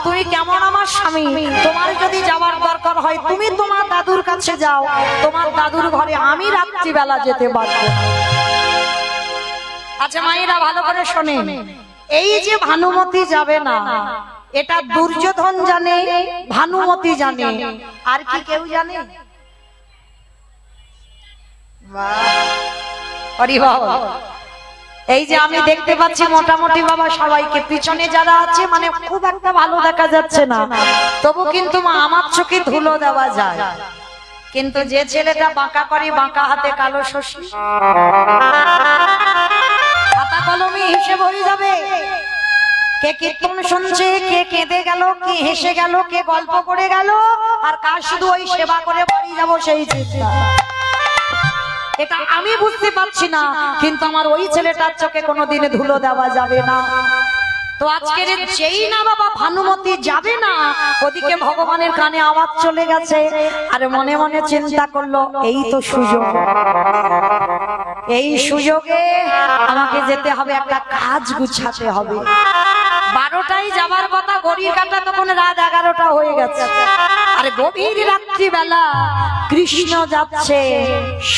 তুমি কেমন আমার স্বামী তোমার যদি যাওয়ার দরকার হয় তুমি তোমার দাদুর কাছে যাও তোমার দাদুর ঘরে আমি রাত্রিবেলা যেতে পারবো আচ্ছা মায়েরা ভালো করে শোনে এই যে ভানুমতি যাবে না এটা দুর্যোধন জানে ভানুমতি জানে আর কি কেউ জানে এই যে আমি দেখতে পাচ্ছি মোটামুটি বাবা সবাইকে পিছনে যারা আছে মানে খুব একটা ভালো দেখা যাচ্ছে না তবু কিন্তু আমার চোখে ধুলো দেওয়া যায় কিন্তু যে ছেলেটা বাঁকা করে বাঁকা হাতে কালো শশী খাতা কলমে হিসেব হয়ে যাবে কে কীর্তন শুনছে কে কেঁদে গেল কে হেসে গেল কে গল্প করে গেল আর কার শুধু ওই সেবা করে বাড়ি যাবো সেই চিন্তা এটা আমি বুঝতে পারছি না কিন্তু আমার ওই ছেলেটার চোখে কোনোদিনে ধুলো দেওয়া যাবে না তো আজকের যেই না বাবা ভানুমতি যাবে না ওদিকে ভগবানের কানে আওয়াজ চলে গেছে আর মনে মনে চিন্তা করলো এই তো সুযোগ এই সুযোগে আমাকে যেতে হবে একটা কাজ গুছাতে হবে 12টায় যাবার কথা, ঘড়ির কাঁটা তখন রাত 11টা হয়ে গেছে। আর গভীর রাত্রিবেলা কৃষ্ণ যাচ্ছে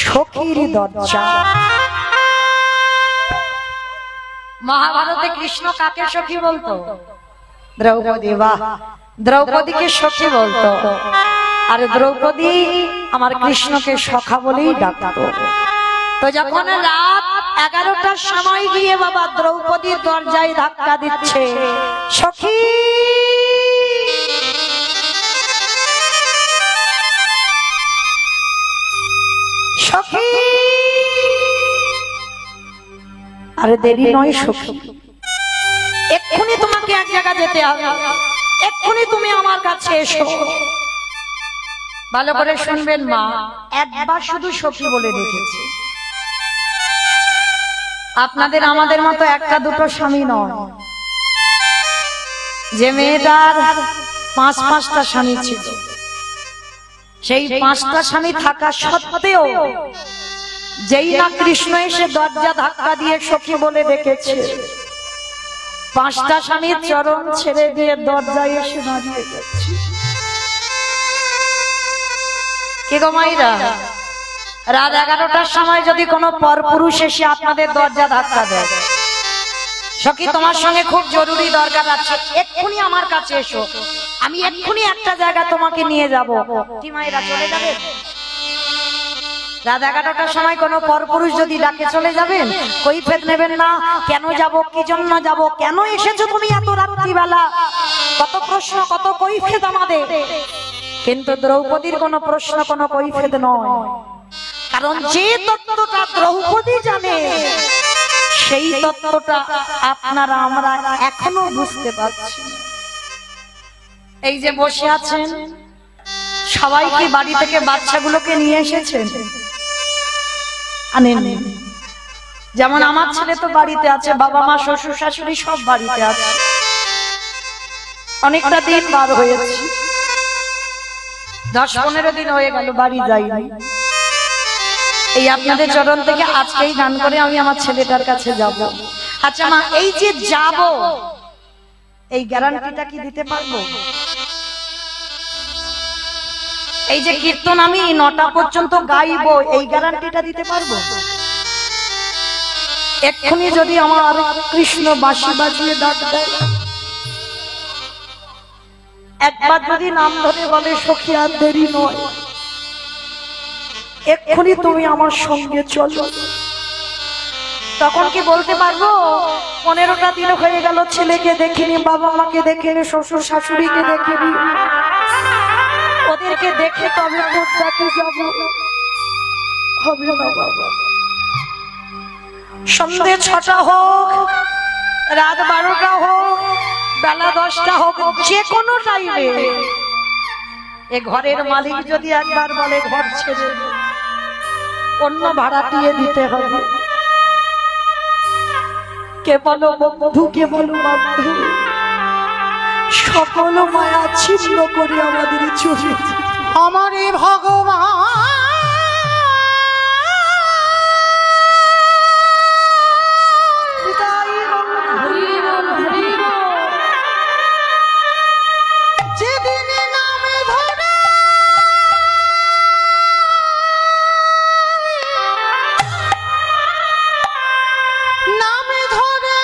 সখীর দরজা। মহাভারতে কৃষ্ণ কাকে সখী বলতো? দ্রৌপদী। বাহ, দ্রৌপদীকে সখী বলতো। আর দ্রৌপদী আমার কৃষ্ণকে সখা বলেই ডাকতো। তো যখন রাত 11টার সময় গিয়ে বাবা দ্রৌপদীর দরজায় ধাক্কা দিচ্ছে, সখী সখী, আরে দেরি নয় সখী, এক্ষুনি তোমাকে এক জায়গা যেতে হবে, এক্ষুনি তুমি আমার কাছে এসো। ভালো করে শুনবেন মা, একবার শুধু সখী বলে রেখেছে। আপনাদের আমাদের মতো একটা দুটো স্বামী নয়, যে মেয়েটার 5-5টা স্বামী ছিল, সেই 5টা স্বামী থাকা সত্ত্বেও যেই না কৃষ্ণ এসে দরজা ধাক্কা দিয়ে সখী বলে ডেকেছে, 5টা স্বামীর চরণ ছেড়ে দিয়ে দরজায় এসে দাঁড়িয়ে গেছে। কি গো মাইরা, রাত 11টার সময় যদি কোনো পরপুরুষ এসে আপনাদের দরজা ধাক্কা দেয়, সখী তোমার সঙ্গে খুব জরুরি দরকার আছে, এক্ষুনি আমার কাছে এসো, আমি এক্ষুনি একটা জায়গা তোমাকে নিয়ে যাব, কি মাইরা চলে যাবে? রাত 11টার সময় কোনো পরপুরুষ যদি ডাকে চলে যাবেন? কৈফিয়ত নেবেন না, কেন যাব, কি জন্য যাব, কেন এসেছো তুমি এত রাত্রিবেলা, কত প্রশ্ন কত কৈফিয়ত আমাদের। কিন্তু দ্রৌপদীর কোনো প্রশ্ন কোনো কৈফিয়ত নয়, কারণ যে তত্ত্বটা দ্রৌপদী জানে সেই তত্ত্বটা আপনারা আমরা এখনো বুঝতে পারছি। এই যে বসে আছেন সবাই কি বাড়ি থেকে বাচ্চাগুলোকে নিয়ে এসেছেন? আনেন। যেমন আমার ছেলে তো বাড়িতে আছে, বাবা মা শ্বশুর শাশুড়ি সব বাড়িতে আছে, অনেকটা দিন বার হয়েছে, 10-15 দিন হয়ে গেল বাড়ি যাইনি। এই আপনাদের চরণ থেকে আজকেই গান করে আমি আমার ছেলেটার কাছে যাব। আচ্ছা মা, এই যে যাব, এই গ্যারান্টিটা কি দিতে পারবো? এই যে কীর্তন আমি 9টা পর্যন্ত গাইবো, এই গ্যারান্টিটা দিতে পারবো? এক্ষুনি যদি আমার কৃষ্ণ বাঁশি বাজিয়ে ডাক দেয়, একবার যদি নাম ধরে বলে সখী আর দেরি নয়, এক্ষুনি তুমি আমার সঙ্গে চলো, তখন কি বলতে পারবো 15টা দিন হয়ে গেল ছেলেকে দেখিনি, বাবা মাকে দেখিনি, শ্বশুর শাশুড়িকে দেখিনি, ওদেরকে দেখে তবে তোর ডাকে যাবো? হবে না বাবা। সন্ধ্যে 6টা হোক, রাত 12টা হোক, বেলা 10টা হোক, যে কোনো টাইমে এ ঘরের মালিক যদি একবার বলে ঘর ছেড়ে অন্য ভাড়াটিয়ে দিতে হবে, কে বলো বন্ধু, কে বলো বন্ধু, সকল মায়া ছিন্ন করে আমাদের চলে আমারে ভগবান যেদিন নাম ধরে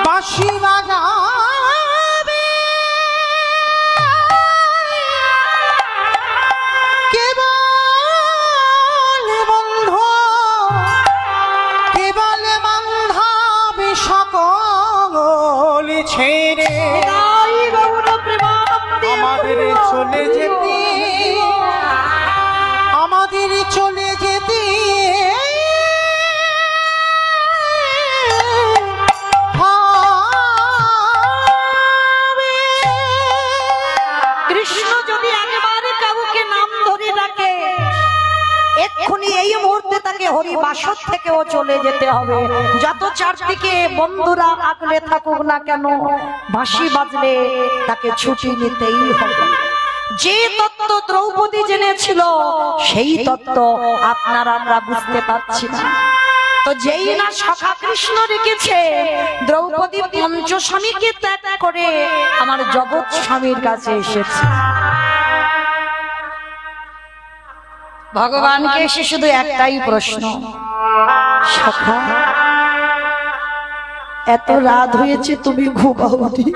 বাঁশি বাজাবে, কেবল বন্ধু, কেবল বান্ধাবে সকল ছেড়ে আমাদের চলে যেতে, আমাদের চলে যেতে কৃষ্ণ যদি একেবারে কাউকে নাম ধরে ডাকে, এক্ষুনি এই মুহূর্তে তাকে হরিবাসর থেকেও চলে যেতে হবে। যত চারদিকে বন্ধুরা আগলে থাকুক না কেন, বাঁশি বাজলে তাকে ছুটি নিতেই হবে। যে তত্ত্ব দ্রৌপদী জেনেছিল সেই তত্ত্ব আপনারা আমরা বুঝতে পারছি না। তো যেই না সখা কৃষ্ণ রেখেছে দ্রৌপদী পঞ্চস্বামীকে ত্যাগ করে আমার জগৎ স্বামীর কাছে এসেছে। ভগবানকে এসে শুধু একটাই প্রশ্ন, সখা এত রাত হয়েছে তুমি ঘুমাওনি,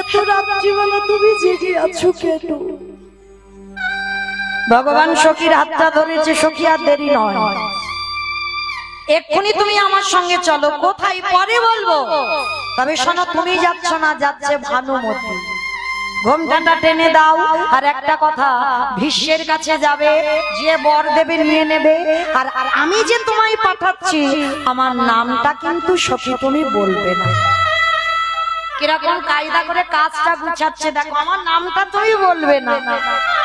এত রাত্রিবেলা তুমি জেগে আছো কেন? ভগবান সখীর হাতটা ধরেছে, সখী আর দেরি নয়, এক্ষুনি তুমি আমার সঙ্গে চলো। কোথায় পরে বলবো, তবে শোনো তুমি যাচ্ছ না, যাচ্ছে ভানুমতি। ঘোমটাটা টেনে দাও, আর একটা কথা, ভীষ্মের কাছে যাবে, যে বর দেবে নিয়ে নেবে। আর আমি যে তোমায় পাঠাচ্ছি আমার নামটা কিন্তু সখী তুমি বলবে না। কিরকম কায়দা করে কাজটা গুছাচ্ছে দেখো, আমার নামটা তুমি বলবে না।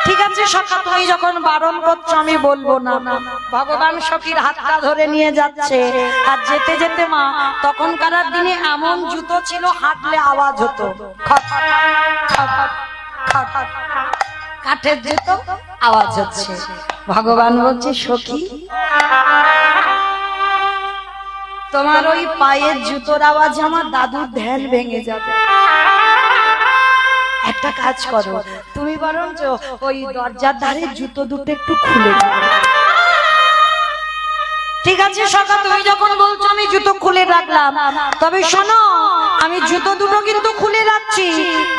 ঠিক আছে সখা, তুমি যখন বারণ করছো আমি বলবো না। ভগবান সখীর হাতটা ধরে নিয়ে যাচ্ছে, আর যেতে যেতে মা, তখনকার দিনে এমন জুতো ছিল হাঁটলে আওয়াজ হতো, খট খট খট, কাঠের জুতো আওয়াজ হচ্ছে। ভগবান বলছে সখী তোমার ওই পায়ের জুতোর আওয়াজ আমার দাদুর ধ্যান ভেঙে যাবে। একটা কাজ করো, তুমি বরঞ্চ ওই দরজার ধারে জুতো দুটো একটু খুলে দাও। ঠিক আছে সখা, তুমি যখন বলছো আমি জুতো খুলে রাখলাম, তবে শোনো আমি জুতো দুটো কিন্তু খুলে রাখছি,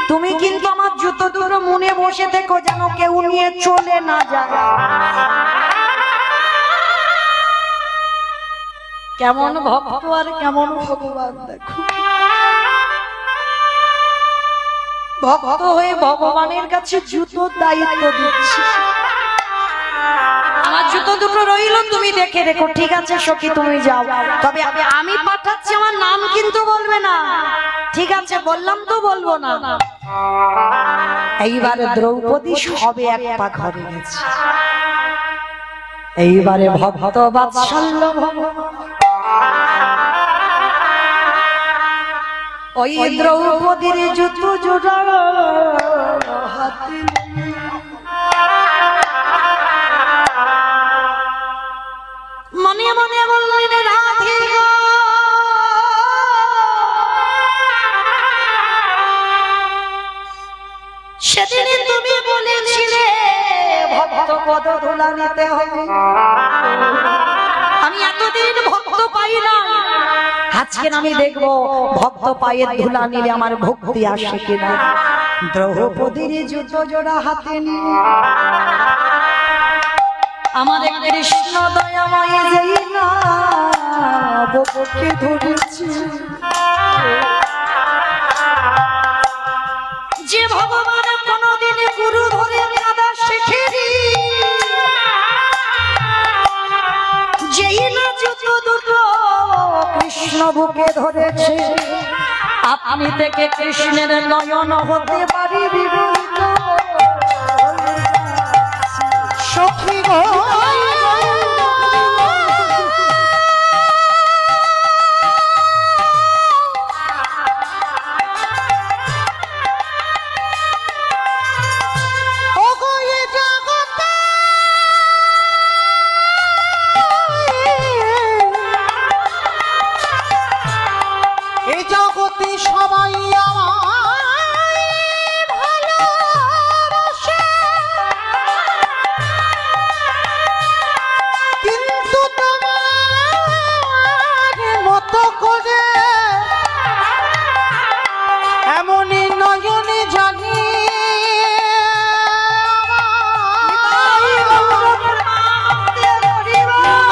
তুমি কিন্তু আমার জুতো দুটো মনে বসে থেকো যেন কেউ নিয়ে চলে না যায়। কেমন ভক্ত আর কেমন ভগবান দেখো, ভক্ত হয়ে ভগবানের কাছে জুতোর দায়িত্ব দিচ্ছি। আমার জুতো দুটো রইল, তুমি দেখে রেখো। ঠিক আছে সখী তুমি যাও, তবে আমি পাঠাচ্ছি, আমার নাম কিন্তু বলবে না। ঠিক আছে বললাম তো, বলবো না। এইবারে দ্রৌপদী সবে এক পা ঘরে গেছে। এইবারে ভক্ত বাৎসল্য ভগবান ওই দ্রৌপদীর জুতো জোড়া হাতে মনে মনে বললেন রাধিকা সেদিন তুমি বলেছিলে ভক্ত পদ ধুলা নিতে হবে, আমি এতদিন ভক্ত পাই না, আজকে আমি দেখবো ভক্ত পায়ের ধুলা নিলে আমার ভক্তি আসে কিনা। দ্রৌপদীর জুতো জোড়া হাতে নিয়ে আমাদের কৃষ্ণ দয়াময় যেই না বুকে ধরেছে, যে ভগবান কোনদিন গুরু ধরে কাদা শেখেনি, যেই না জুতো দুটো কৃষ্ণ বুকে ধরেছে, আপনি থেকে কৃষ্ণের নয়ন হতে পারি বিভূত সখী গো। সবাই আমায় ভালোবাসে, কিন্তু তোমার মতো করে এমনই নয়নে জানি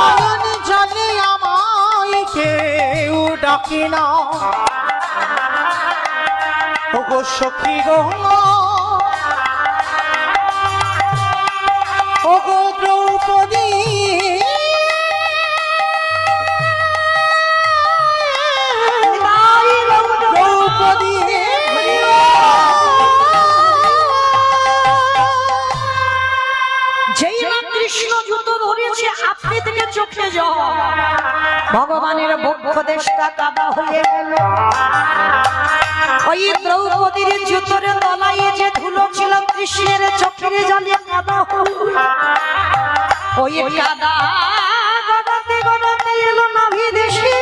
নয়নে জানি আমায় কেউ ডাকি না। ওগো সখী গো, ওগো দ্রৌপদী, দ্রৌপদী যেই না কৃষ্ণ জুতো ধরেছে আপনি থেকে চোখে জল। ভগবানের বক্ষ দেশটা কাদা হয়ে গেল। ওই দ্রৌপদীর জুতোর তলায় যে ধুলো ছিল কৃষ্ণের চোখের জলে কাদা হল। ওই কাদা গড়াতে গড়াতে এলো নাভি দেশে,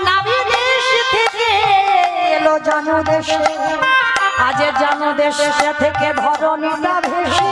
নাভি দেশ থেকে এলো জানু দেশে, আজ জানু দেশে থেকে ধরণীটা ভেসে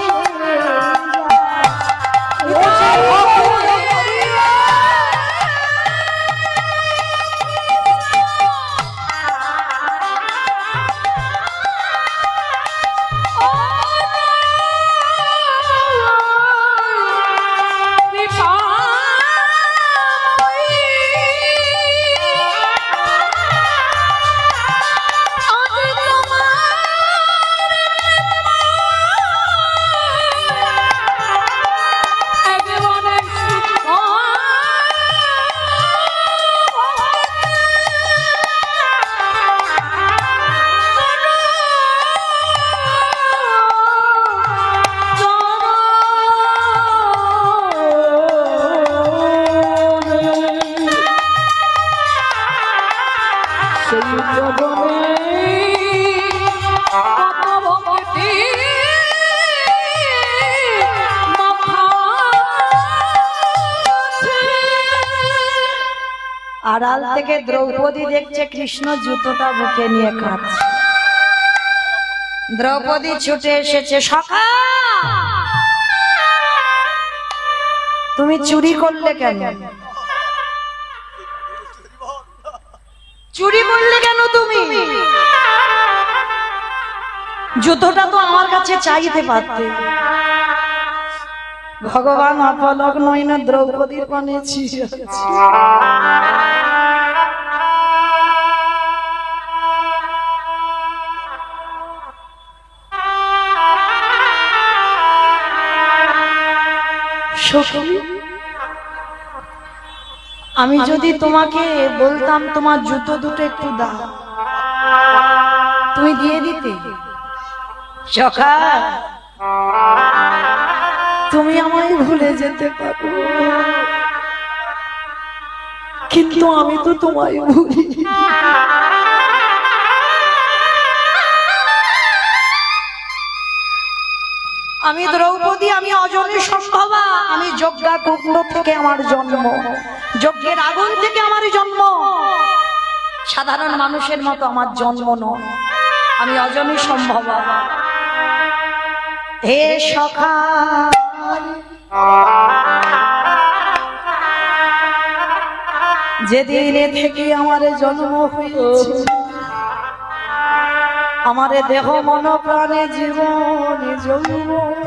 আড়াল থেকে দ্রৌপদী দেখছে কৃষ্ণ জুতোটা বুকে নিয়ে খাচ্ছে। দ্রৌপদী ছুটে এসেছে, সখা তুমি চুরি করলে কেন? চুরি করলে কেন তুমি? জুতোটা তো আমার কাছে চাইতে পারতে। ভগবান অপলক নয় না দ্রৌপদীর পানে আমি যদি তোমাকে বলতাম তোমার জুতো দুটো একটু দাও, তুমি দিয়ে দিতে? সখা তুমি আমায় ভুলে যেতে পারো, কিন্তু আমি তো তোমায় ভুলি। আমি দ্রৌপদী, আমি অজনী সম্ভবা, আমি যজ্ঞা কুণ্ড থেকে আমার জন্ম, যজ্ঞের আগুন থেকে আমার জন্ম, সাধারণ মানুষের মতো আমার জন্ম নয়, আমি অজনী সম্ভবা। হে সখা যেদিন থেকে আমার জন্ম হয়েছে, আমার দেহ মন প্রাণে জীবন যৌবন,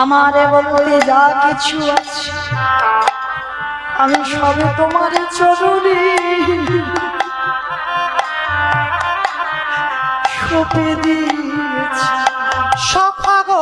আমারে বলতে যা কিছু আছে আমি সবে তোমার চরণে সঁপে দিয়েছি। সখা গো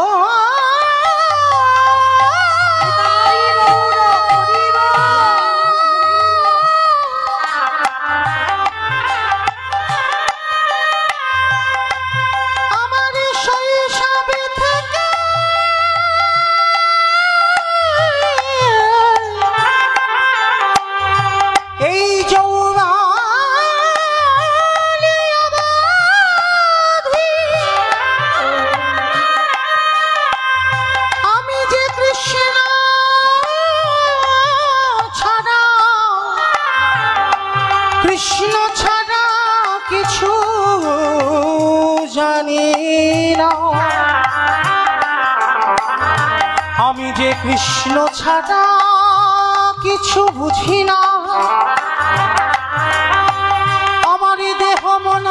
কৃষ্ণ ছাড়া কিছু জানি না, আমি যে কৃষ্ণ ছাড়া কিছু বুঝি না, আমার দেহ মন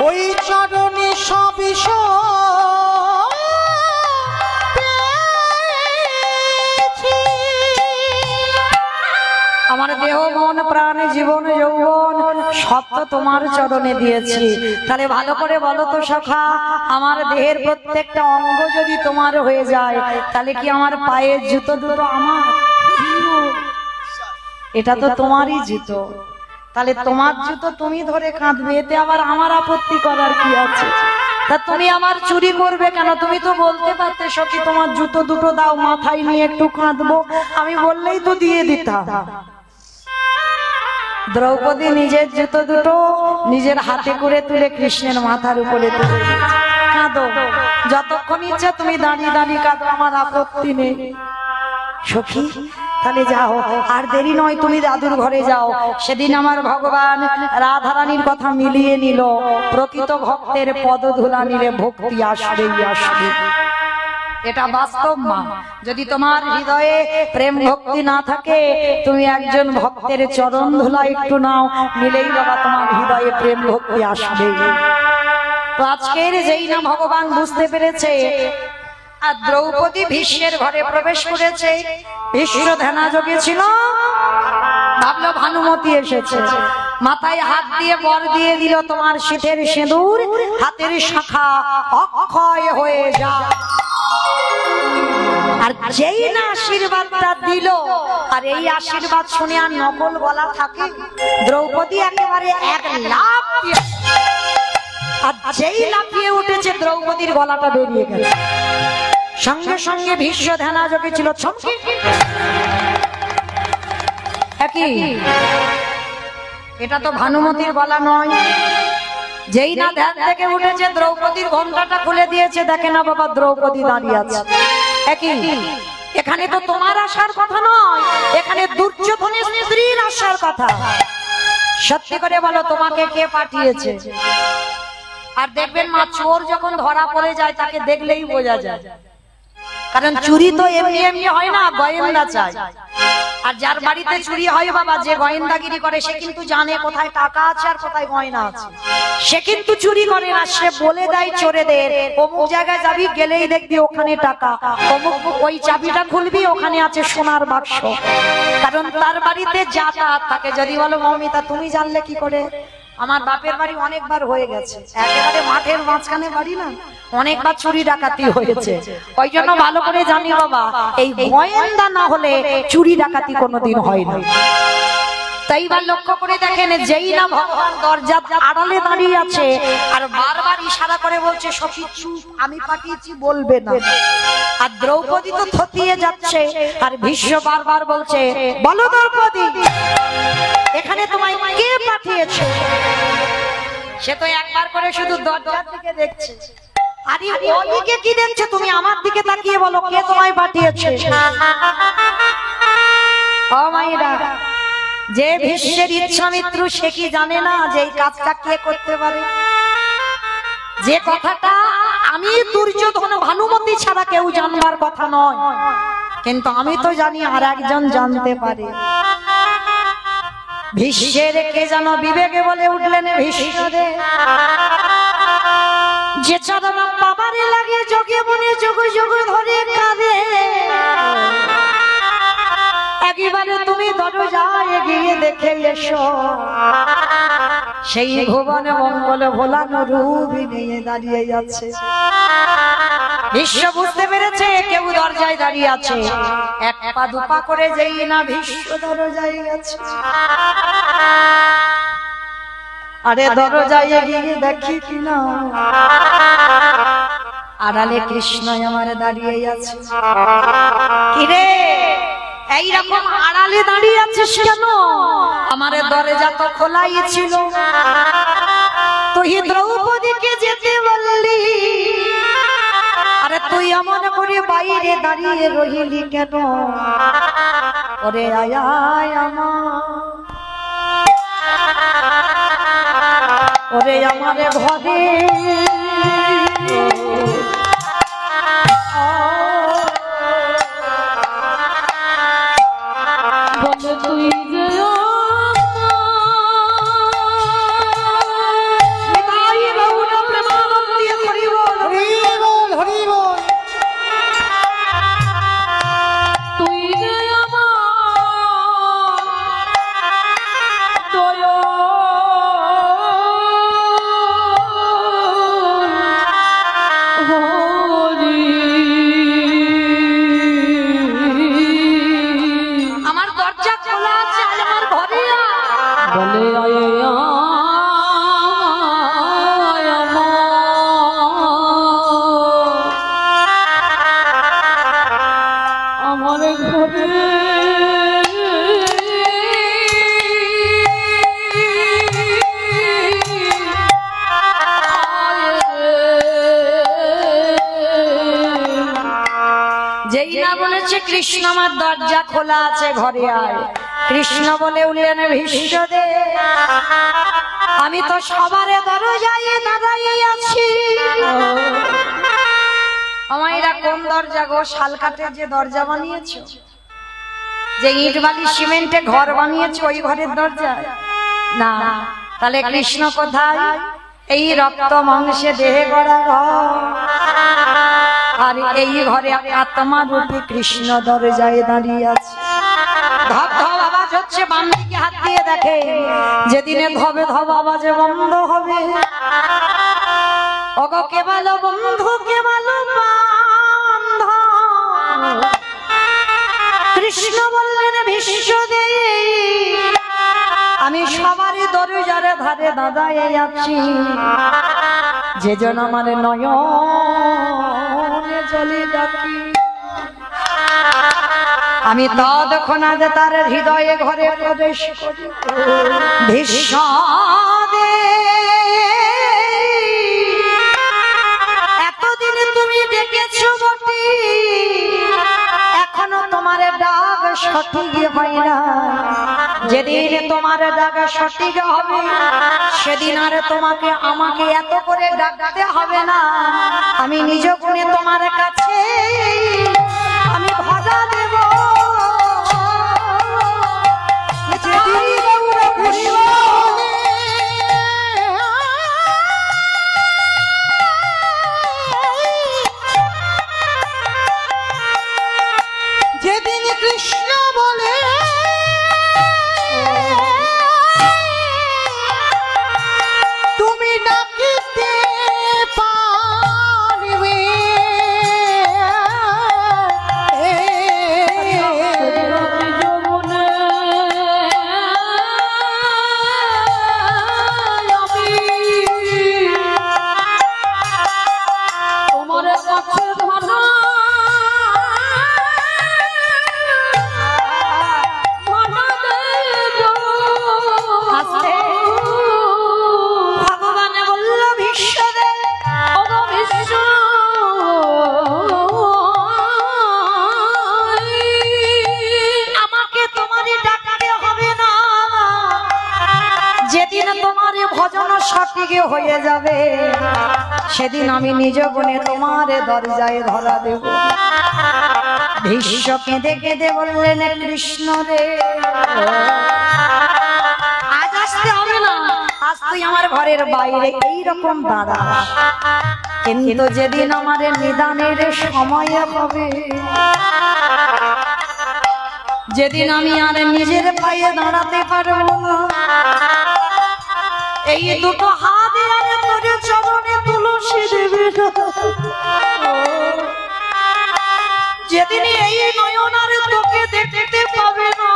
ওই চরণে সবিষ আমার দেহ মন প্রাণ জীবন যৌবন সব তো তোমার চরণে দিয়েছি। তাহলে ভালো করে বলো তো সখা, আমার দেহের প্রত্যেকটা অঙ্গ যদি তোমার হয়ে যায় তাহলে কি আমার পায়ের জুতো দুটো আমার? এটা তো তোমারই জুতো, তাহলে তোমার জুতো তুমি ধরে কাঁদবে, এতে আবার আমার আপত্তি করার কি আছে? তা তুমি আমার চুরি করবে কেন? তুমি তো বলতে পারতে সখী তোমার জুতো দুটো দাও, মাথায় নিয়ে একটু কাঁদবো, আমি বললেই তো দিয়ে দিতাম। দ্রৌপদী নিজের জুতো দুটো নিজের হাতে করে তুলে কৃষ্ণের মাথার উপরে তুলে দিয়েছে। কাঁদো, যতক্ষণ ইচ্ছা তুমি দাঁড়িয়ে দাঁড়িয়ে কাঁদো, আমার আপত্তি নেই। সখী তাহলে যাও, আর দেরি নয়, তুমি দাদুর ঘরে যাও। সেদিন আমার ভগবান রাধারানীর কথা মিলিয়ে নিল, প্রকৃত ভক্তের পদধূলা নিলে ভক্তি আসবেই আসবে। এটা বাস্তব মা। যদি তোমার হৃদয়ে প্রেম ভক্তি না থাকে, তুমি একজন ভক্তের চরণ ধুলা একটু নাও, নিলেই বাবা তোমার হৃদয়ে প্রেম ভক্তি আসবে। তো আজকের যেই না ভগবান বুঝতে পেরেছে, আর দ্রৌপদী ভীষ্মের ঘরে প্রবেশ করেছে, ভীষ্ম ধ্যানাযোগে ছিল, ভাবলো ভানুমতি এসেছে, মাথায় হাত দিয়ে বর দিয়ে দিল, তোমার শীতের সিঁদুর হাতের শাখা অক্ষয় হয়ে যা। আর যেই না আশীর্বাদটা দিল, আর এই আশীর্বাদ শুনে আর নকল বলা থাকে, দ্রৌপদী একেবারে এক লাফ দিয়ে, আর যেই লাফিয়ে উঠেছে দ্রৌপদীর গলাটা বেরিয়ে গেছে। সঙ্গে সঙ্গে ভীষ্ম ধ্যানাযোগে ছিল, চমকে একই, এটা তো ভানুমতির গলা নয়। যেই না ধ্যান থেকে উঠেছে, দ্রৌপদীর ঘোমটাটা খুলে দিয়েছে, দেখে না বাবা দ্রৌপদী দাঁড়িয়ে আছে। একই, এখানে তো তোমার আসার কথা নয়, এখানে দুর্যোধনের স্ত্রীর আসার কথা। সত্যি করে বলো, তোমাকে কে পাঠিয়েছে? আর দেখবেন মা, চোর যখন ধরা পড়ে যায় তাকে দেখলেই বোঝা যায়, কারণ চুরি তো এমনি এমনি হয় না, গোয়েন্দা চাই। আর যার বাড়িতে চুরি হয় বাবা, যে গোয়েন্দাগিরি করে, সে কিন্তু জানে কোথায় টাকা আছে আর কোথায় গয়না আছে। সে কিন্তু চুরি করে না, সে বলে দেয় চোরেদের, অমুক জায়গায় যাবি, গেলেই দেখবি ওখানে টাকা, অমুক ওই চাবিটা খুলবি, ওখানে আছে সোনার বাক্স। কারণ তার বাড়িতে যাতায়াত থাকে। যদি বলো মমিতা তুমি জানলে কি করে? আমার বাপের বাড়ি অনেকবার হয়ে গেছে, একেবারে মাঠের মাঝখানে বাড়ি না, অনেকবার চুরি ডাকাতি হয়েছে, ওই জন্য ভালো করে জানি বাবা, এই গোয়েন্দা না হলে চুরি ডাকাতি কোনোদিন হয় না। তাই বা লক্ষ্য করে দেখেন, যেই না ভগবান দরজার আড়ালে দাঁড়িয়ে আছে, আর বারবার ইশারা করে বলছে, সখী চুপ, আমি পাঠিয়েছি, বলবে না। আর দ্রৌপদী তো থতিয়ে যাচ্ছে, আর ভীষ্ম বারবার বলছে, বলো দ্রৌপদী, এখানে তোমায় কে পাঠিয়েছে? সে তো একবার করে শুধু দরজার দিকে দেখছে। আরে ওদিকে কি দেখছো তুমি? আমার দিকে তাকিয়ে বলো, কে তোমায় পাঠিয়েছে? ও মাইরা, যে ভীষ্মের ইচ্ছামিত্র, সে কি জানে না যে এই কাজটা কে করতে পারে? যে কথাটা আমি দুর্যোধন ভানুমতি ছাড়া কেউ জানবার কথা নয়, কিন্তু আমি তো জানি, আর একজন জানতে পারে। ভীষ্মের কে যেন বিবেকে বলে উঠলেন, ভীষ্মরে, যে চরণ বাবারে লাগে যোগে মনে যোগ যোগ ধরে কাঁদে, একেবারে তুমি দরজায় গিয়ে দেখে এসো, সেই ভুবনে মঙ্গল ভোলানো রূপী নিয়ে দাঁড়িয়ে আছে। ভীষ্ম বুঝতে পেরেছে কেউ দরজায় দাঁড়িয়ে আছে, এক পা দুপা করে যেই না ভীষ্ম দরজায় গেছে। আরে দরজায় গিয়ে দেখি কিনা আড়ালে কৃষ্ণ আমার দাঁড়িয়ে আছে। কিরে, এইরকম আড়ালে দাঁড়িয়ে আছিস কেন? আমার দরজা তো খোলাই ছিল, তুই দ্রৌপদীকে যেতে বললি, আরে তুই এমন করে বাইরে দাঁড়িয়ে রইলি কেন? ওরে আয় আয় আমার, ওরে আমার ঘরে বলে তুই যে তুই যে আমার বলছে কৃষ্ণ আমার দরজা খোলা আছে, ঘরে আয়। কৃষ্ণ বলে উঠলেন ভীষ্মদে, আমি তো সবারে দরজায় দাঁড়াইয়ে আছি। আমার এরা কোন দরজা গো? শালকাঠের যে দরজা বানিয়েছো, যে ইট বালি সিমেন্টে ঘর বানিয়েছো, ওই ঘরের দরজা না। তাহলে কৃষ্ণ কোথায়? এই রক্ত মাংসে দেহে গড়া ঘর, আর এই ঘরে আত্মা রূপী কৃষ্ণ দরজায় দাঁড়িয়ে আছে। ধপ ধপ আওয়াজ হচ্ছে, বাম দিকে হাত দিয়ে দেখে, যেদিনে ধবে ধপ আওয়াজে বন্ধ হবে। ওগো কেবল বন্ধু কেবল বান্ধব। কৃষ্ণ বললেন ভীষ্মদে, আমি সবারই দরজারে ধারে দাঁড়াইয়ে আছি, যে জন আমার নয়নে জলে ডাকি। আমি তৎক্ষণাৎ যে তার হৃদয়ে ঘরে প্রবেশ করি। ভীষ্মদে, এতদিন তুমি ডেকেছো বটে, এখনো তোমার ডাক সঠিক হয় না। যেদিন তোমার ডাক সঠিক হবে, সেদিন আর তোমাকে আমাকে এত করে ডাকতে হবে না। আমি নিজ গুণে তোমার কাছে আমি ভজা দেব। যেদিন কৃষ্ণ বলে তুমি ডাকিতে পারবে, যমুনে আমি তোমার কাছে ধরা আস্তে ভগবান বলল ভীষ্মদে, আমাকে তোমারই ডাকতে হবে না। যেদিন তোমার ভজন সঠিক হয়ে যাবে, সেদিন আমি নিজ গুণে তোমার দরজায় ধরা দেব। ভীষ্ম কেঁদে কেঁদে বললেন কৃষ্ণ রে, আজ আসতে হবে না, আজ তুই আমার ঘরের বাইরে এইরকম দাঁড়া, কিন্তু যেদিন আমার নিদানের সময় হবে, যেদিন আমি আর নিজের পায়ে দাঁড়াতে পারবো না, এই দুটো হাত আর তোর চরণে তুলসী দেবে না। যেদিন এই নয়ন আর তোকে দেখতে পাবে না,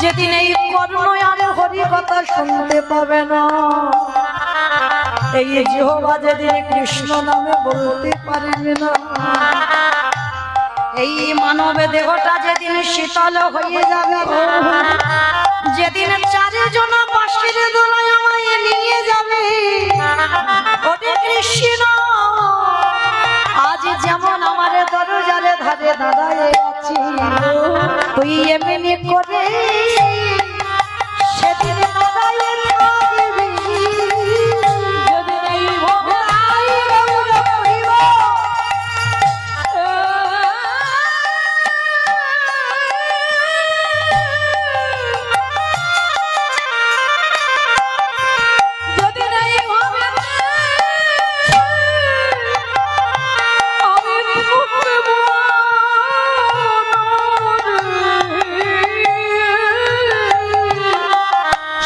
যেদিন এই কর্ণ আর হরি কথা শুনতে পাবে না, এই জিহ্বা যেদিন কৃষ্ণ নামে বলতে পারবে না, এই মানব দেহটা যেদিন শীতল হয়ে যাবে, যেদিন চারিজন বাঁশির দোলায় আমায় নিয়ে যাবে, ওরে কৃষ্ণ আজ যেমন আমার দরজারে ধারে দাঁড়ায় আছি, তুই এমনি করে সেদিন দাঁড়ায় থাকবি। যেদিন এই ভক্তাই গৌর হইব, যেদিন এই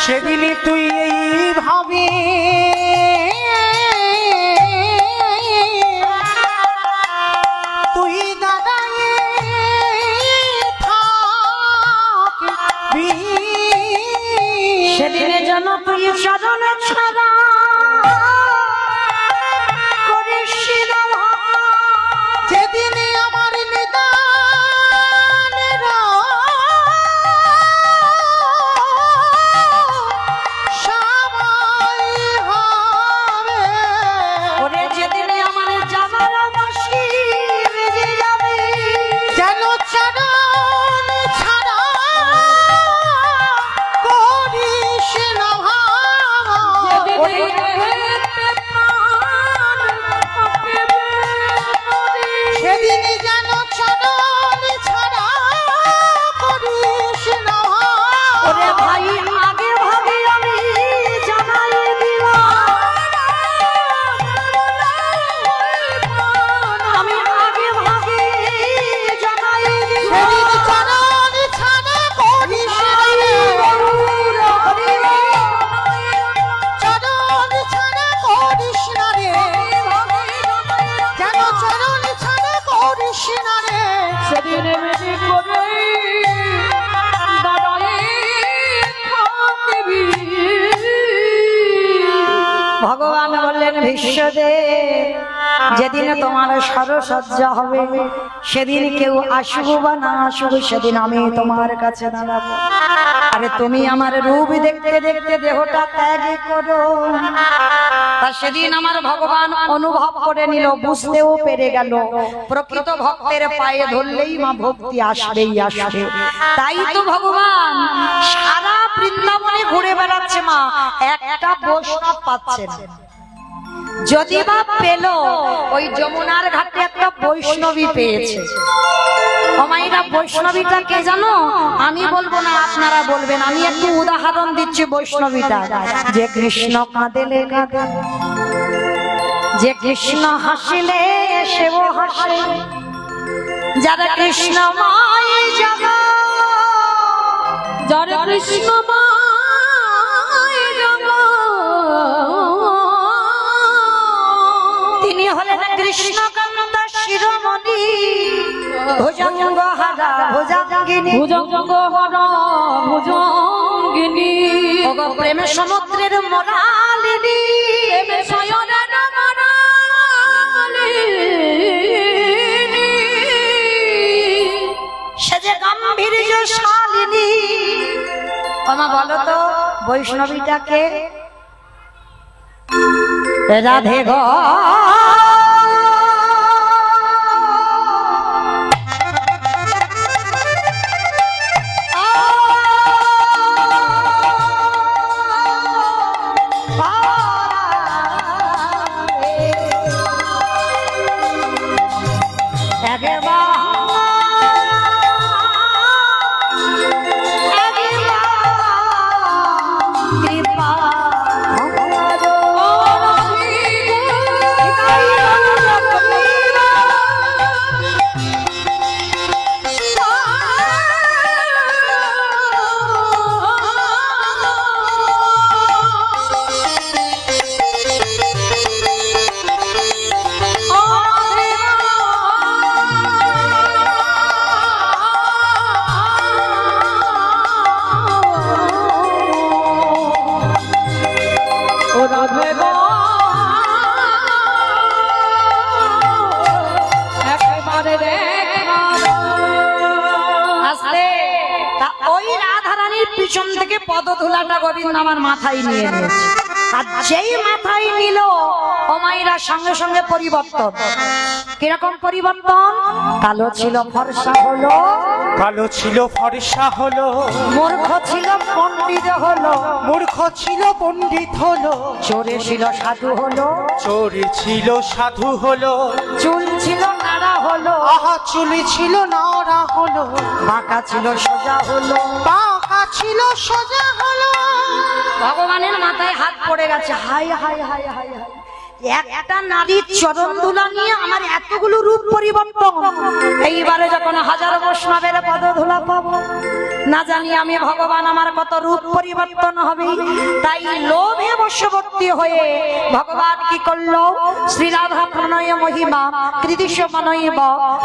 সেদিনই তুই এইভাবে তুই দাঁড়ায়ে থাকবি। সেদিনে যেন তুই চরণ ছাড়া করিস না ভক্ত। যেদিনে আমার নিদানের সময় হবে, ওরে যেদিনে আমার জামার বাঁশি বেজে যাবে, সেদিন যেন চরণ ছাড়া করিস না ওরে ভাই আগে ভাগে আমি জানাই দিলাম, আমি আগে ভাগে জানাই সেদিন দিলাম। চরণ ছাড়া করিস না চরণ ছাড়া করিস না রে যেন চরণ ছাড়া করিস না রে সেদিন মেঘে করে দাঁড়ায়ে থাকবি। ভগবান বললেন বিশ্বদেব, যেদিন তোমার সরসজ্জা হবে সেদিন কেউ আসুক বা না আসুক সেদিন আমি তোমার কাছে দাঁড়াবো। আরে তুমি আমার রূপ দেখতে দেখতে দেহটা ত্যাগ করো। তা সেদিন আমার ভগবান অনুভব করে নিল, বুঝতেও পেরে গেল প্রকৃত ভক্তের পায়ে ধরলেই মা ভক্তি আসবেই আসবে। তাই তো ভগবান সারা বৃন্দাবনে ঘুরে বেড়াচ্ছে, মা একটা বৈষ্ণব পাচ্ছে না। যদি বা পেল ওই যমুনার ঘাটে একটা বৈষ্ণবী পেয়েছে। অমাইরা বৈষ্ণবীটা কে জানো? আমি বলবো না, আপনারা বলবেন। আমি একটু উদাহরণ দিচ্ছি বৈষ্ণবীটা। যে কৃষ্ণ কাঁদেলে কাঁদে, যে কৃষ্ণ হাসিলে সেও হাসে, যারা কৃষ্ণ মায় জগৎ, যার কৃষ্ণ মায় তিনি হলেন কৃষ্ণকান্ত শিরোমণি, ভুজঙ্গ হারা ভুজঙ্গিনী, ভুজঙ্গ হরা ভুজঙ্গিনী, ওগো প্রেম সমুদ্রের মোরালিনী, প্রেমে শয়নের মোরালিনী, সে যে গাম্ভীর্যশালিনী। আমা বলো তো বৈষ্ণবীটাকে? রাধে গো পিছন থেকে পদধূলাটা গোবিন্দ আমার মাথায় নিয়ে নিয়েছে। আর যেই মাথায় নিল অমাইরা সঙ্গে সঙ্গে পরিবর্তন। কিরকম পরিবর্তন? কালো ছিল ফর্সা হলো, কালো ছিল ফর্সা হলো, মূর্খ ছিল পণ্ডিত হলো, মূর্খ ছিল পণ্ডিত হলো, চোরে ছিল সাধু হলো, চোর ছিল সাধু হলো, চুল ছিল নাড়া হলো, আহা চুলি ছিল নাড়া হলো, বাঁকা ছিল সোজা হলো, বাঁকা ছিল সোজা হলো। ভগবানের মাথায় হাত পড়ে গেছে। High high high high high, একটা নারীর চরণ ধুলা নিয়ে আমার এতগুলো রূপ পরিবর্তন। এইবারে যখন হাজার বৈষ্ণবের পদধূলা পাবো, না জানি আমি ভগবান আমার কত রূপ পরিবর্তন হবে। তাই লোভে বশবর্তী হয়ে ভগবান কি করলো? শ্রী রাধা প্রণয় মহিমা কৃদিশ মনৈব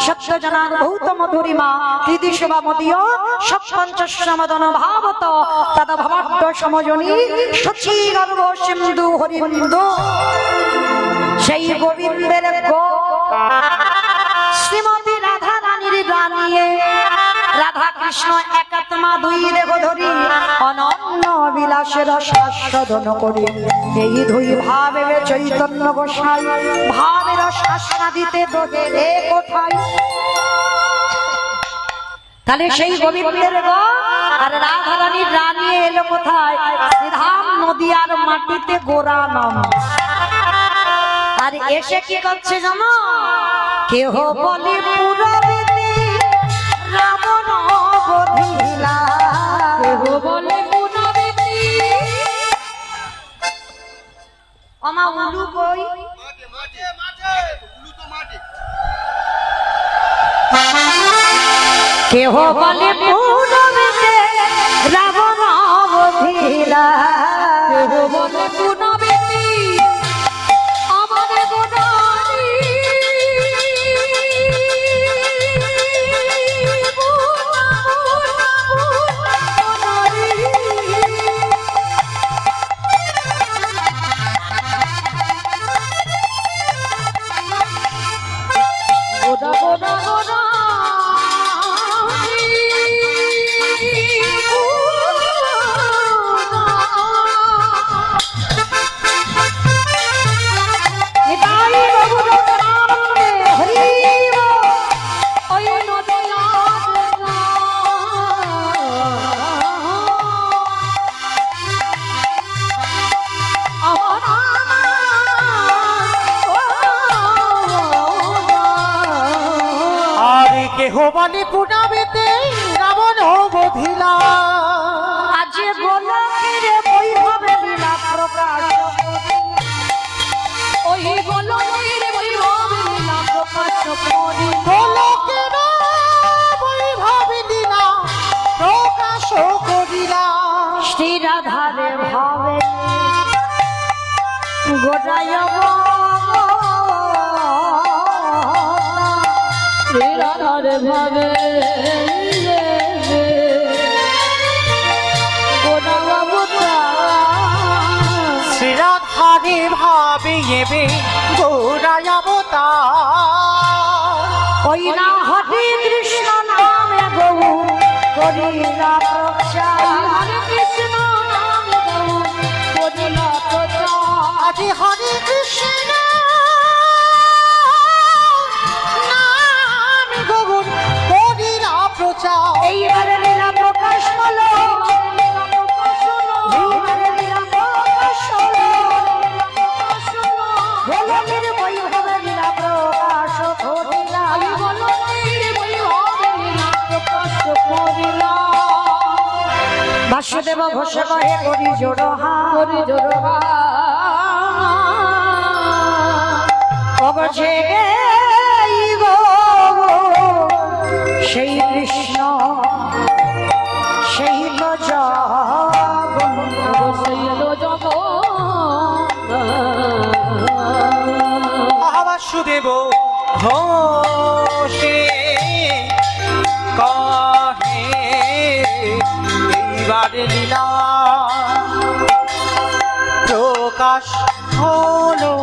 সত্য জনার ভূত মধুরিমা কৃদিশ বা মদীয় সপঞ্চমদন ভাবত তদা ভবাড্ড সমজনী সচি গর্ভ সিন্ধু হরিবন্ধু। সেই গোবিন্দের গো শ্রীমতী রাধা রানীর রানিয়ে রাধা কৃষ্ণ একাত্মা দুই দেহ ধরি অনন্য বিলাসের শাশ্বদন করি। এই দুই ভাবে চৈতন্য গোসাই ভাবের শাসনা দিতে তোকে রে কোঠায়। তাহলে সেই গোবিন্দের গো আর রাধারানীর রানী এলো কোথায়? শ্রীধাম নদিয়ার মাটিতে গোরা নাম। আর এসে কি করছে জানো? কেহ বলে পুরবিতে রাবণ বধিলা, কেহ বলে পুনবিতি আমা উলু কই? কেহ বলে পুরবিতে রাবণ বধিলা, কেহ বলে পুনবিতি আমার গোদারি গোদা গোদা গোদা নিতাই রঘুনাথ নামে হরি বল। ওই নদিয়া আর কেহ বলে পুনাবেতে রাবণ বধিলা, আজ গোলকের বৈভবে লীলা প্রকাশ, ওই বলো রে বৈভব লীলা প্রকাশ করি গোলকের বৈভব লীলা প্রকাশ করিলা। শ্রী রাধারে ভাবে গোটায় শ্রী রাধার ভাবে শ্রীরাধারে ভাবে এবে গোরায় অবতার, ওই না হরে কৃষ্ণ নামে গৌ করিলা প্রচার। হরে কৃষ্ণ নাম গৌর করিলা প্রচার আজ হরে কৃষ্ণ নাম গৌর করিলা প্রচার। এইবারে লীলা প্রকাশ হলো, এইবারে লীলা প্রকাশ হলো, গোলকের বৈভবে লীলা প্রকাশ ঘটিলা। আমি বলো রে বৈভব লীলা প্রকাশ করিলা বাসুদেব ঘোষে কহে করি জোড়ো করি জোড়া অবজে গো সেই কৃষ্ণ সেই তো জগন্নাথ। শৈল জগ বাসুদেব ঘোষে কহে এইবারে লীলা প্রকাশ হলো।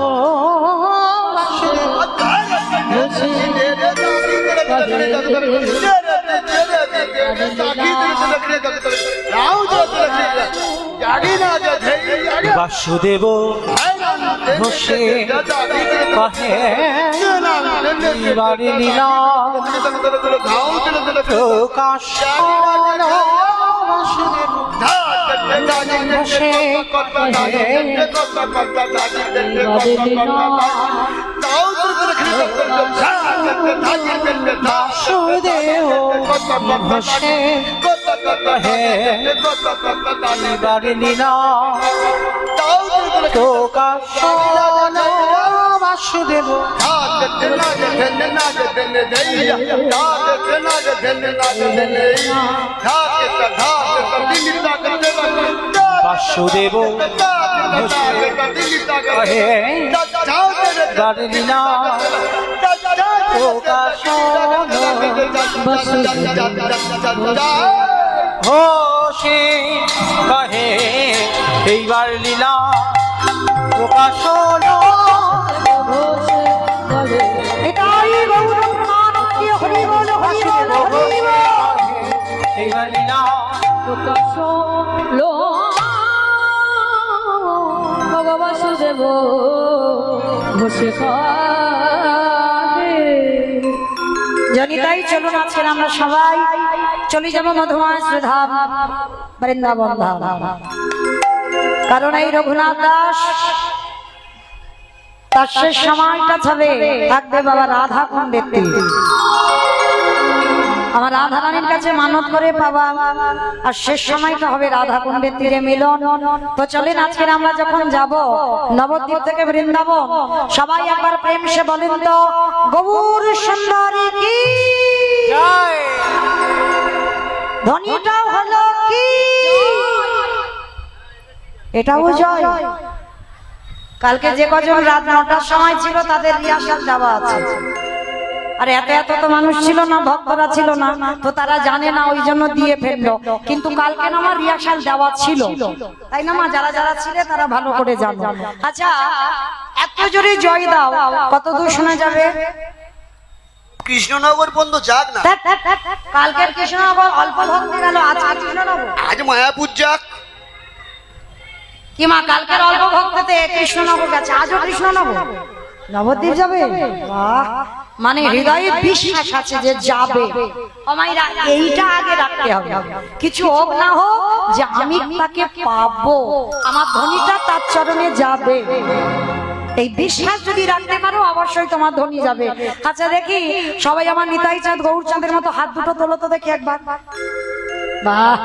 বাসুদেব ঘোষে কহে এইবারে লীলা প্রকাশ হলো। বাসুদেব ঘোষে কহে এইবারে লীলা প্রকাশ হলো। বাসুদেব বাসুদেব কহে এইবারে লীলা প্রকাশ হলো। ঘোষে কহে এইবার লীলা প্রকাশ হলো। এটাই গৌরঙ্গানন্দে হরি বল হরি বল হরি বল। এইবার লীলা প্রকাশ লো ভগবাসুদেব ঘোষে জনিতাই চলুন আজকে আমরা সবাই চলে যাবো মধুময় শ্রীধাম বৃন্দাবন ধাম। কারণ এই রঘুনাথ দাস তার শেষ সময়টা থাকবে বাবা রাধা কুণ্ডের তীরে। আমার রাধা রানীর কাছে মানত করে পাবা, আর শেষ সময়টা হবে রাধা কুণ্ডের তীরে মিলন। তো চলেন আজকে আমরা যখন যাব নবদ্বীপ থেকে বৃন্দাবন, সবাই একবার প্রেম সে বলেন তো গৌর সুন্দরী কি জয়। ধ্বনিটাও হলো কি, এটাও জয়। কালকে যে কজন রাত 9টার সময় ছিল তাদের রিহার্সাল যাওয়া আছে, আর এত তো মানুষ ছিল না, ভক্তরা ছিল না, তো তারা জানে না, ওই জন্য দিয়ে ফেললো। কিন্তু কালকে না আমার রিহার্সাল দেওয়া ছিল, তাই না মা? যারা যারা ছিল তারা ভালো করে জানো। আচ্ছা, এত জোরে জয় দাও, কত দূর শোনা যাবে? কৃষ্ণনগর পর্যন্ত যাক না। কালকের কৃষ্ণনগর অল্প ভক্তি গেল, আজকে কৃষ্ণনগর, আজ মায়াপুর যাক। কি মা, কালকের অল্প ভক্ততে কৃষ্ণনগর গেছে, আজও কৃষ্ণনগর নবদ্বীপ যাবে? বাহ, মানে হৃদয়ে বিশ্বাস আছে যে যাবে। আমাইরা এইটা আগে রাখতে হবে, কিছু হোক না হোক যে আমি তাকে পাবো, আমার ধ্বনিটা তার চরণে যাবে। এই বিশ্বাস যদি রাখতে পারো অবশ্যই তোমার ধ্বনি যাবে। আচ্ছা দেখি সবাই আমার নিতাই চাঁদ গৌরচাঁদের মতো হাত দুটো তোলো তো দেখি একবার। বাহ,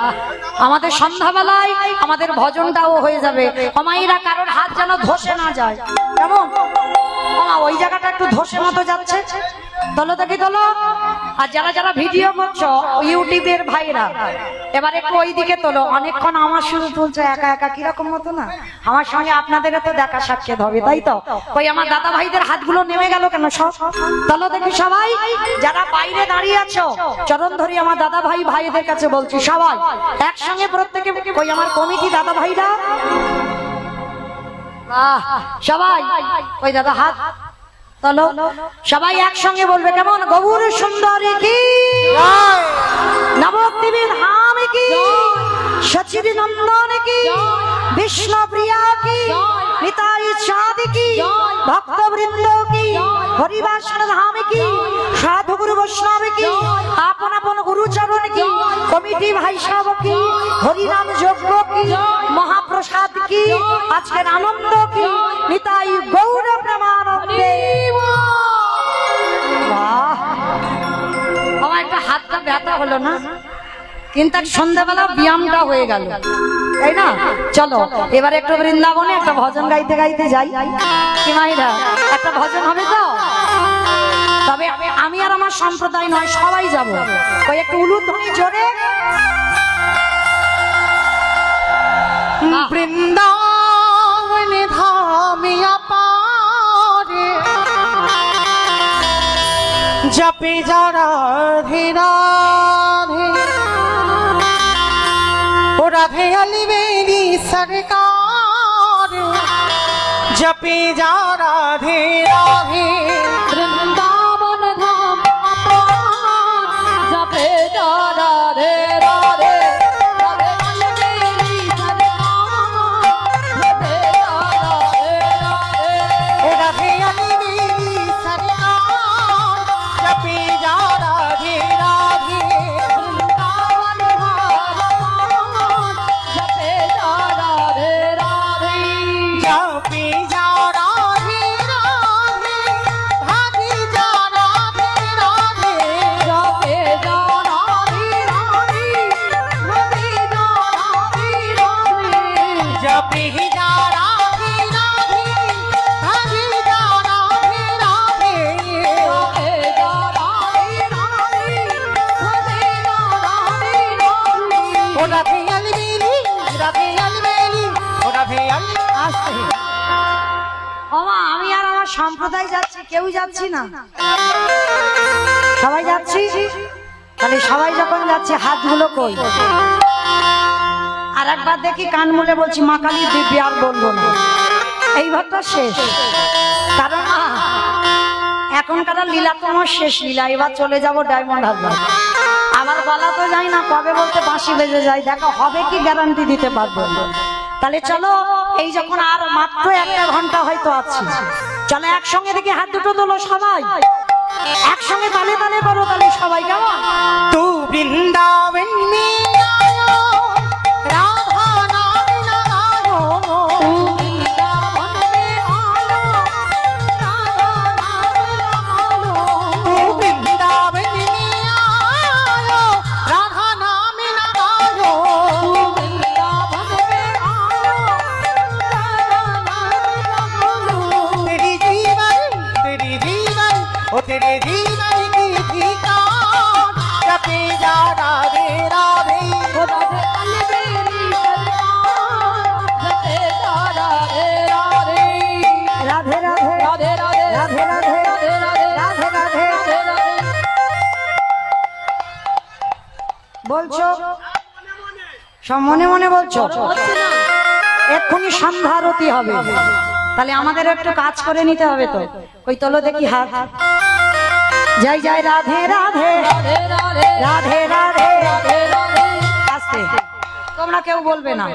আমাদের সন্ধ্যাবেলায় আমাদের ভজনটাও হয়ে যাবে। আমাইরা কারোর হাত যেন ধসে না যায়, কেমন? ওই জায়গাটা একটু ধসে মতো যাচ্ছে, তোলো দেখি তোলো। আর যারা যারা ভিডিও করছো ইউটিউবের ভাইরা, এবার একটু ওই দিকে তোলো। অনেকক্ষণ আমার শুধু তুলছে একা একা, কিরকম মতো না? আমার সঙ্গে আপনাদের তো দেখা সাক্ষাৎ হবে, তাই তো? ওই আমার দাদা ভাইদের হাতগুলো নেমে গেল কেন? সব তোলো দেখি সবাই। যারা বাইরে দাঁড়িয়ে আছো চরণ ধরি আমার দাদা ভাই ভাইদের কাছে বলছি, সবাই একসঙ্গে প্রত্যেকে, ওই আমার কমিটি দাদা ভাইরা সবাই, ওই দাদা হাত তোলো, সবাই একসঙ্গে বলবে, কেমন? গৌর সুন্দরী কি জয়। নবদ্বীপের ধাম কি, সচির নন্দন কি, বিষ্ণু প্রিয়া কি, নিতাই চাঁদ কি, ভক্তবৃন্দ কি, হরিবাসন ধাম কি, সাধু গুরু বৈষ্ণব কি, আপন আপন গুরুচরণ কি, কমিটি ভাই সব কি, হরিনাম যজ্ঞ কি, মহাপ্রসাদ কি, আজকের আনন্দ কি, নিতাই গৌর প্রেমানন্দে। আমার একটা হাতটা ব্যথা হলো না, কিন্তু সন্ধ্যাবেলা ব্যায়ামটা হয়ে গেল, তাই না? চলো এবার একটু বৃন্দাবনে একটা ভজন গাইতে গাইতে যাই। কি মাইরা, একটা ভজন হবে তো? তবে আমি আর আমার সম্প্রদায় নয়, সবাই যাব। ওই একটু উলুধ্বনি জোরে। বৃন্দাবন ধামিয়া পারে জপে যারা রাধে ও রাধে আলি বেরি সরকার জপে যারা রাধে রাধে। বৃন্দাবন ধাম আপার জপে যারা রে রাধে রাধে আলবেলি সরকার জপে যারা রে রাধে ও রাধে আলি বেরি সরকার জপে যারা রাধে রাধে। বৃন্দাবন ধাম আপার জপে যারা রে রাধে জপে যারা রাধে রাধে ভাগে যারা রাধে রাধে। জপে যারা রে রাধে জপে যারা রে রাধে জপে যারা রাধে রাধে ভাগে যারা রাধে রাধে। জপে যারা রে রাধে জপে যারা রে রাধে ও রাধে আলি বেলি রাধে আলি বেলি ও রাধে আলি আসতে। ওমা, আমি আর আমার সম্প্রদায় যাচ্ছি, কেউ যাচ্ছি না, সবাই যাচ্ছি। তাহলে সবাই যখন যাচ্ছে হাতগুলো কই? আর একবার দেখি, কান মুলে বলছি, মা কালী দিব্যি আর বলবো না, এই ভাবটা শেষ। কারণ এখনকার লীলা তো আমার শেষ লীলা, এবার চলে যাব ডায়মন্ড হারবার। আমার বলা তো যায় না কবে বলতে বাঁশি বেজে যায়, দেখো হবে কি গ্যারান্টি দিতে পারবো না। তাহলে চলো, এই যখন আর মাত্র 1 ঘন্টা হয়তো আছে, চলো একসঙ্গে দেখি হাত দুটো তোলো সবাই। একসঙ্গে তালে তালে করো তাহলে সবাই কেমন? तू वृंदावन में आयो राधा नाम लगायो वृंदावन में आयो राधा नाम लगायो तू वृंदावन में आयो राधा नाम लगायो वृंदावन में आयो राधा नाम लगायो तेरी जीवन ओ तेरे जीवन की ठिकान जपे जा राधे राधे ओ राधे अलबेली सरकार जपे जा राधे राधे রাধে রাধে राधे राधे রাধে রাধে राधे राधे রাধে রাধে राधे राधे বলছো সব মনে মনে বলছো? হচ্ছে না এক্ষুনি সন্ধ্যা আরতি হবে, তাহলে আমাদের একটু কাজ করে নিতে হবে তো। ওই তোলো দেখি হাত। জয় জয় রাধে রাধে राधे राधे রাধে রাধে। राधे राधे আস্তে, তোমরা কেউ বলবে না,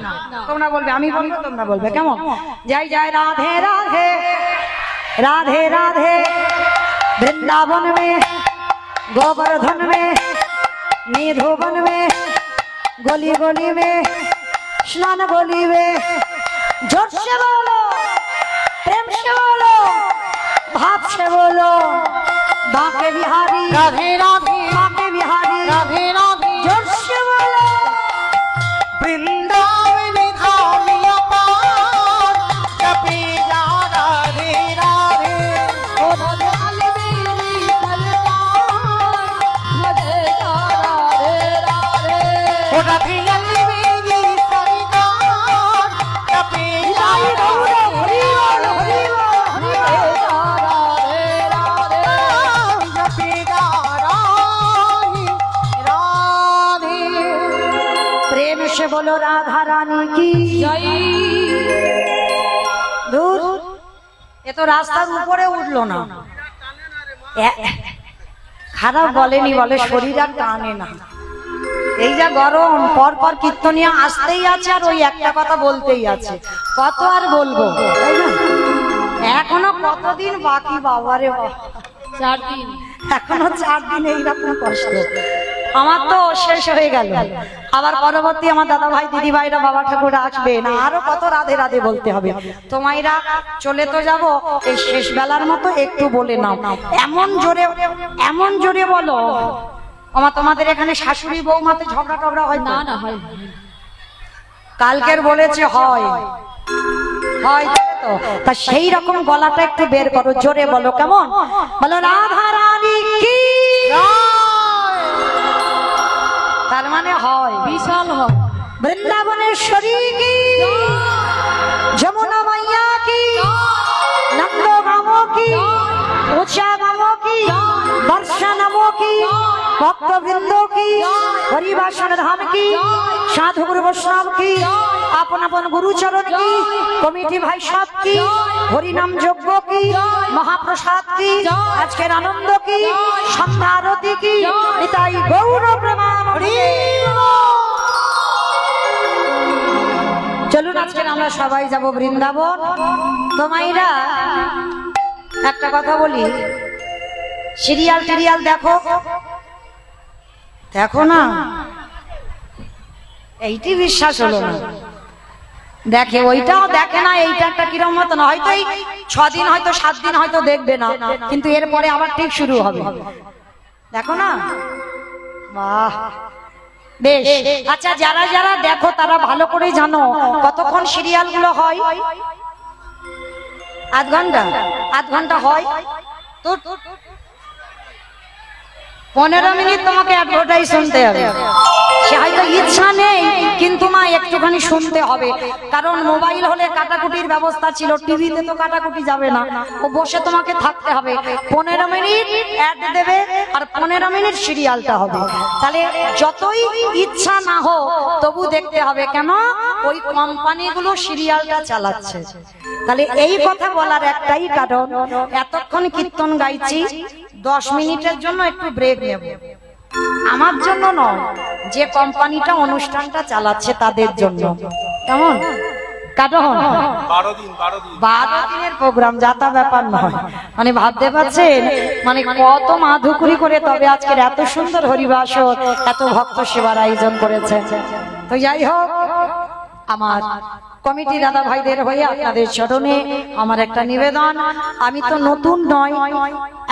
তোমরা বলবে, আমি বলবো তোমরা বলবে, কেমন? জয় জয় রাধে রাধে রাধे राधे वृंदावन में गोवर्धन में निधुवन में गली गली में स्नान गली में जोर से बोलो, प्रेम से बोलो, भाव से बोलो, बांके बिहारी राधे राधे बांके बिहारी राधे राधे जोर से बोलो। वृंदावन धाम अपार जपे जा राधे राधे ओ राधे अलबेली सरकार जपे जा राधे राधे ओ राधे अलबेली सरकार जपे जा राधे हरि बोल हरि बोल हरि बोल। जपे जा राधे राधे प्रेम से बोलो राधा रानी की जय दूर। ये तो রাস্তার উপরে উঠলো না, খারাপ বলেনি, বলে শরীর আর টানে না। এই যা গরম, পর পর কীর্তনিয়া আসতেই আছে আর ওই একটা কথা বলতেই আছে, কত আর বলবো, তাই না? এখনো কতদিন বাকি বাবারে বাবা, 4 दिन এখনো 4 দিন এইরকম কষ্ট। আমার তো শেষ হয়ে গেল, আবার পরবর্তী আমার দাদা ভাই দিদি ভাইরা বাবা ঠাকুর আসবে না, আরো কত রাধে রাধে বলতে হবে। তোমাইরা চলে তো যাব, এই শেষ বেলার মতো একটু বলে নাও, এমন জোরে বলো। আমার তোমাদের এখানে শাশুড়ি বৌমাতে ঝগড়া টগড়া হয় ना না? ना है কালকের বলেছে হয় হয় তো, তা সেই রকম গলাটা একটু বের করো, জোরে বলো, কেমন? বলো রাধা রানী কি, তার মানে হয়। विशाल हो বৃন্দাবনেশ্বরী কি, যমুনা মাইয়া কি, নন্দ গামো কি, উষা গামো কি, বর্ষা নামো কি, ভক্তবৃন্দ কি, হরিবাসন ধাম কি, সাধু গুরু বৈষ্ণব কি, আপন আপন গুরুচরণ কি, কমিটি ভাই সব কি, হরিনাম যজ্ঞ কি, মহাপ্রসাদ কি, আজকের আনন্দ কি, সন্ধ্যা আরতি কি, নিতাই গৌর প্রেমানন্দে। চলুন আজকে আমরা সবাই যাব বৃন্দাবন। তোমাইরা একটা কথা বলি, সিরিয়াল টিরিয়াল দেখো দেখো না? এইটি বিশ্বাস হলো না, দেখে ওইটাও দেখে না, এইটা একটা কিরম মতো না, হয়তো এই 6 দিন হয়তো 7 দিন হয়তো দেখবে না, কিন্তু এরপরে আবার ঠিক শুরু হবে, দেখো না? বাহ, বেশ। আচ্ছা, যারা যারা দেখো তারা ভালো করে জানো কতক্ষণ সিরিয়াল গুলো হয়? আধ ঘন্টা হয় তো। 15 মিনিট তোমাকে অ্যাডভার্টাইজ শুনতে হবে। সে হয়তো ইচ্ছা নেই, কিন্তু মা একটুখানি শুনতে হবে, কারণ মোবাইল হলে কাটাকুটির ব্যবস্থা ছিল, টিভিতে তো কাটাকুটি যাবে না, ও বসে তোমাকে থাকতে হবে। 15 মিনিট অ্যাড দেবে আর 15 মিনিট সিরিয়ালটা হবে। তাহলে যতই ইচ্ছা না হোক তবু দেখতে হবে, কেন? ওই কোম্পানিগুলো সিরিয়ালটা চালাচ্ছে। তাহলে এই কথা বলার একটাই কারণ, এতক্ষণ কীর্তন গাইছি, 10 মিনিটের জন্য একটু ব্রেক নেব, আমার জন্য নয়, যে কোম্পানিটা অনুষ্ঠানটা চালাচ্ছে তাদের জন্য, কেমন? কারণ 12 দিনের প্রোগ্রাম, যাতা ব্যাপার নয়। মানে ভাবতে পারছেন, মানে কত মাধুকুরি করে তবে আজকের এত সুন্দর হরিবাসর, এত ভক্ত সেবার আয়োজন করেছেন। তো যাই হোক, আমার কমিটি দাদা ভাইদের হয়ে আপনাদের চরণে আমার একটা নিবেদন। আমি তো নতুন নয়,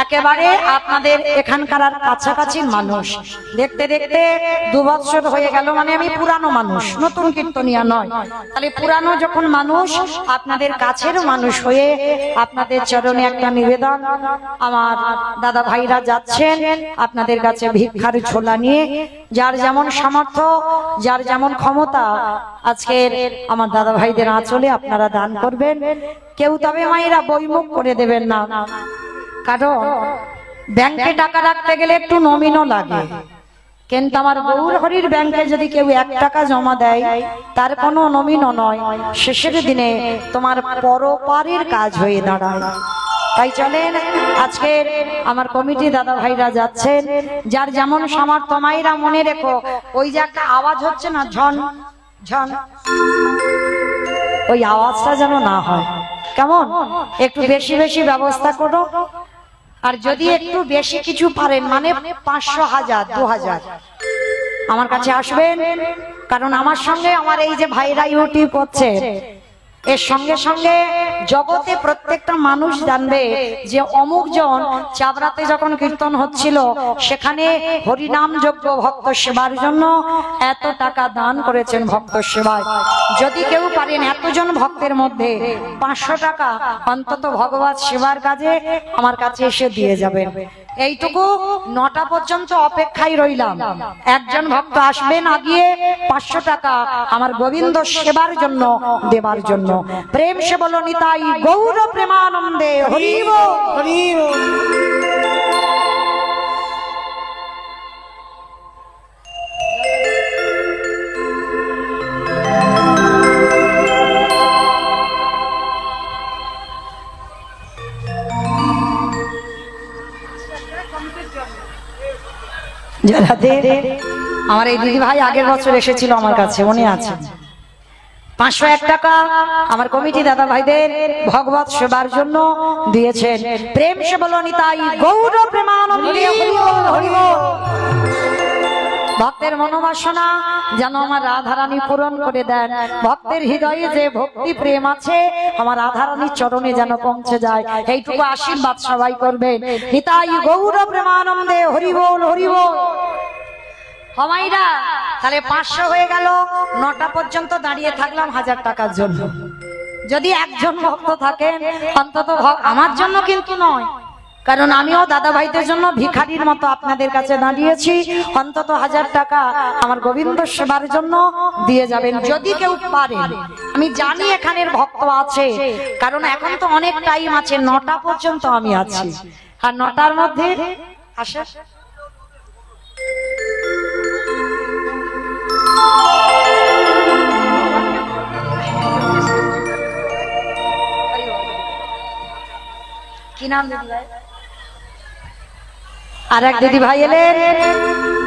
একেবারে আপনাদের এখানকার আর কাছাকাছির মানুষ। দেখতে দেখতে 2 বছর হয়ে গেল, মানে আমি পুরানো মানুষ, নতুন কীর্তনিয়া নয়। তাহলে পুরানো যখন মানুষ, আপনাদের কাছের মানুষ হয়ে আপনাদের চরণে একটা নিবেদন। আমার দাদা ভাইরা যাচ্ছেন আপনাদের কাছে ভিক্ষার ঝোলা নিয়ে, যার যেমন সামর্থ্য, যার যেমন ক্ষমতা, আজকের আমার দাদা ভাইদের আঁচলে আপনারা দান করবেন। কেউ তবে মায়েরা বইমুখ করে দেবেন না, কারণ ব্যাংকে টাকা রাখতে গেলে একটু নমিনও লাগে। কিন্তু আমার গৌর হরির ব্যাংকে যদি কেউ 1 টাকা জমা দেয়, তার কোনো নমিনও নয়, শেষের দিনে তোমার পরপারের কাজ হয়ে দাঁড়ায়। তাই চলেন, আজকে আমার কমিটি দাদা ভাইরা যাচ্ছেন, যার যেমন সামর্থ্য। মায়েরা মনে রেখো, ওই যে একটা আওয়াজ হচ্ছে না, ঝন ঝন, ওই আওয়াজটা যেন না হয়, কেমন? একটু বেশি বেশি ব্যবস্থা করো। আর যদি একটু বেশি কিছু পারেন, মানে 500, 1000, 2000 আমার কাছে আসবেন। কারণ আমার সঙ্গে আমার এই যে ভাইরা ইউটিউব করছে, এর সঙ্গে সঙ্গে জগতে প্রত্যেকটা মানুষ জানবে যে অমুক জন চাবড়াতে যখন কীর্তন হচ্ছিল, সেখানে হরিনাম যজ্ঞ ভক্ত সেবার জন্য এত টাকা দান করেছেন ভক্ত সেবায়। যদি কেউ পারেন এতজন ভক্তের মধ্যে 500 টাকা অন্তত ভগবত সেবার কাজে আমার কাছে এসে দিয়ে যাবেন। এইটুকু 9টা পর্যন্ত অপেক্ষায় রইলাম। একজন ভক্ত আসবেন আগিয়ে 500 টাকা আমার গোবিন্দ সেবার জন্য দেবার জন্য। প্রেম সে বলো নিতাই গৌর প্রেমানন্দে হরি বল হরি বল। আমার এই দিদি ভাই আগের বছর এসেছিল আমার কাছে, মনে আছে। 501 টাকা আমার কমিটি দাদা ভাইদের ভগবত সেবার জন্য দিয়েছেন। প্রেম সে বলো নিতাই গৌর প্রেমানন্দে হরি বল হরি বল। ভক্তের মনোবাসনা যেন আমার রাধারানী পূরণ করে দেন। ভক্তের হৃদয়ে যে ভক্তি প্রেম আছে, আমার রাধারানীর চরণে যেন পৌঁছে যায়, এইটুকু আশীর্বাদ সবাই করবেন। নিতাই গৌর প্রেমানন্দে হরি বল হরি বল। হমাইরা তাহলে 500 হয়ে গেল। 9টা পর্যন্ত দাঁড়িয়ে থাকলাম 1000 টাকার জন্য। যদি একজন ভক্ত থাকেন অন্তত, আমার জন্য কিন্তু নয়, কারণ আমিও দাদা ভাইদের জন্য ভিখারির মতো আপনাদের কাছে দাঁড়িয়েছি। অন্তত 1000 টাকা আমার গোবিন্দ সেবার জন্য দিয়ে যাবেন যদি কেউ পারেন। আমি জানি এখানের ভক্ত আছে, কারণ এখন তো অনেক টাইম আছে, 9টা পর্যন্ত আমি আছি। আর 9টার মধ্যে আসে কি নাম দিদি? আর এক দিদি ভাই এলেন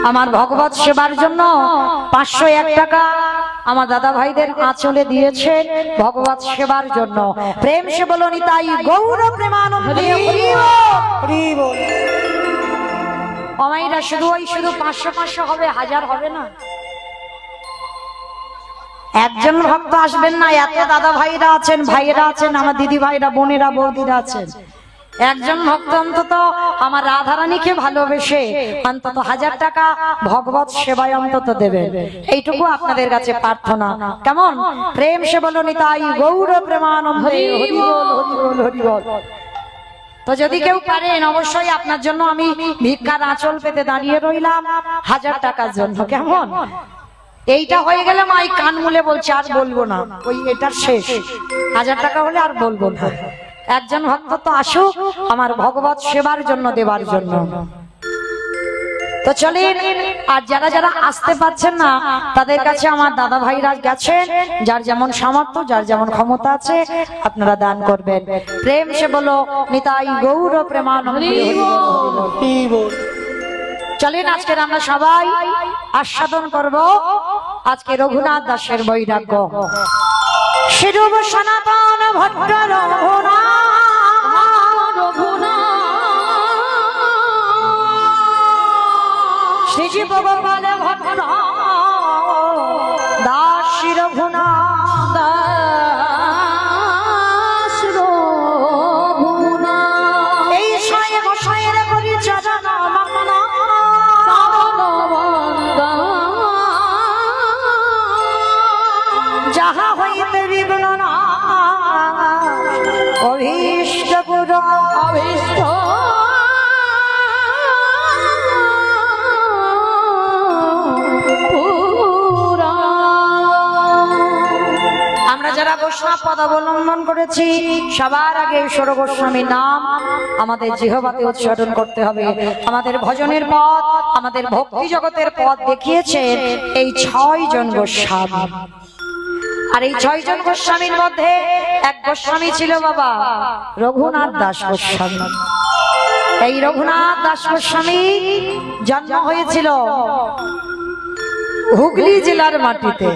আমার ভগবত সেবার জন্য 501 টাকা আমার দাদা ভাইদের আঁচলে দিয়েছেন ভগবত সেবার জন্য। প্রেম সে বলো নিতাই গৌর প্রেমানন্দে হরি বল। অমাইরা শুধু 500 হবে, 1000 হবে না। একজন ভক্ত আসবেন না, এত দাদা ভাইরা আছেন, ভাইয়েরা আছেন, আমার দিদি ভাইরা, বোনেরা, বৌদিরা আছেন। একজন ভক্ত অন্তত আমার রাধারানীকে ভালোবেসে অন্তত 1000 টাকা ভগবত সেবায় অন্তত দেবে, এইটুকু আপনাদের কাছে প্রার্থনা। কেমন? প্রেম সে বলো নিতাই গৌর প্রেমানন্দে হরি বল হরি বল হরি বল। তো যদি কেউ পারেন অবশ্যই আপনার জন্য আমি ভিক্ষার আঁচল পেতে দাঁড়িয়ে রইলাম 1000 টাকার জন্য। কেমন? এইটা হয়ে গেলে মাই কান মুলে বলছে আর বলবো না, ওই এটার শেষ। 1000 টাকা হলে আর বলবো না। একজন ভক্ত তো আসুক আমার ভগবত সেবার জন্য দেবার জন্য। তো চলেন, আর যারা যারা আসতে পারছেন না তাদের কাছে আমার দাদা ভাইরা গেছেন, যার যেমন সামর্থ্য, যার যেমন ক্ষমতা আছে আপনারা দান করবেন। প্রেম সে বলো নিতাই গৌর প্রেমানন্দে হরি বল। চলেন, আজকের আমরা সবাই আস্বাদন করব আজকে রঘুনাথ দাসের বৈরাগ্য। শিরূপ সনাতন ভট্ট রঘুনাথ শ্রীজীব গোপাল ভট্ট দাস রঘুনাথ এই শয়ে গোসাইয়ের করি চরণ বন্দনা যাহা হইতে বিঘ্ন না অভীষ্ট পুর অভীষ্ট আমরা যারা বৈষ্ণব পদ অবলম্বন করেছি সবার আগে ঈশ্বর গোস্বামীর নাম আমাদের জিহ্বাতে উচ্চারণ করতে হবে। আমাদের ভজনের পথ, আমাদের ভক্তি জগতের পথ দেখিয়েছেন এই 6 জন গোস্বামী। আর এই 6 জন গোস্বামীর মধ্যে এক গোস্বামী ছিল বাবা রঘুনাথ দাস গোস্বামী। এই রঘুনাথ দাস গোস্বামী জন্ম হয়েছিল হুগলি জেলার মাটিতে।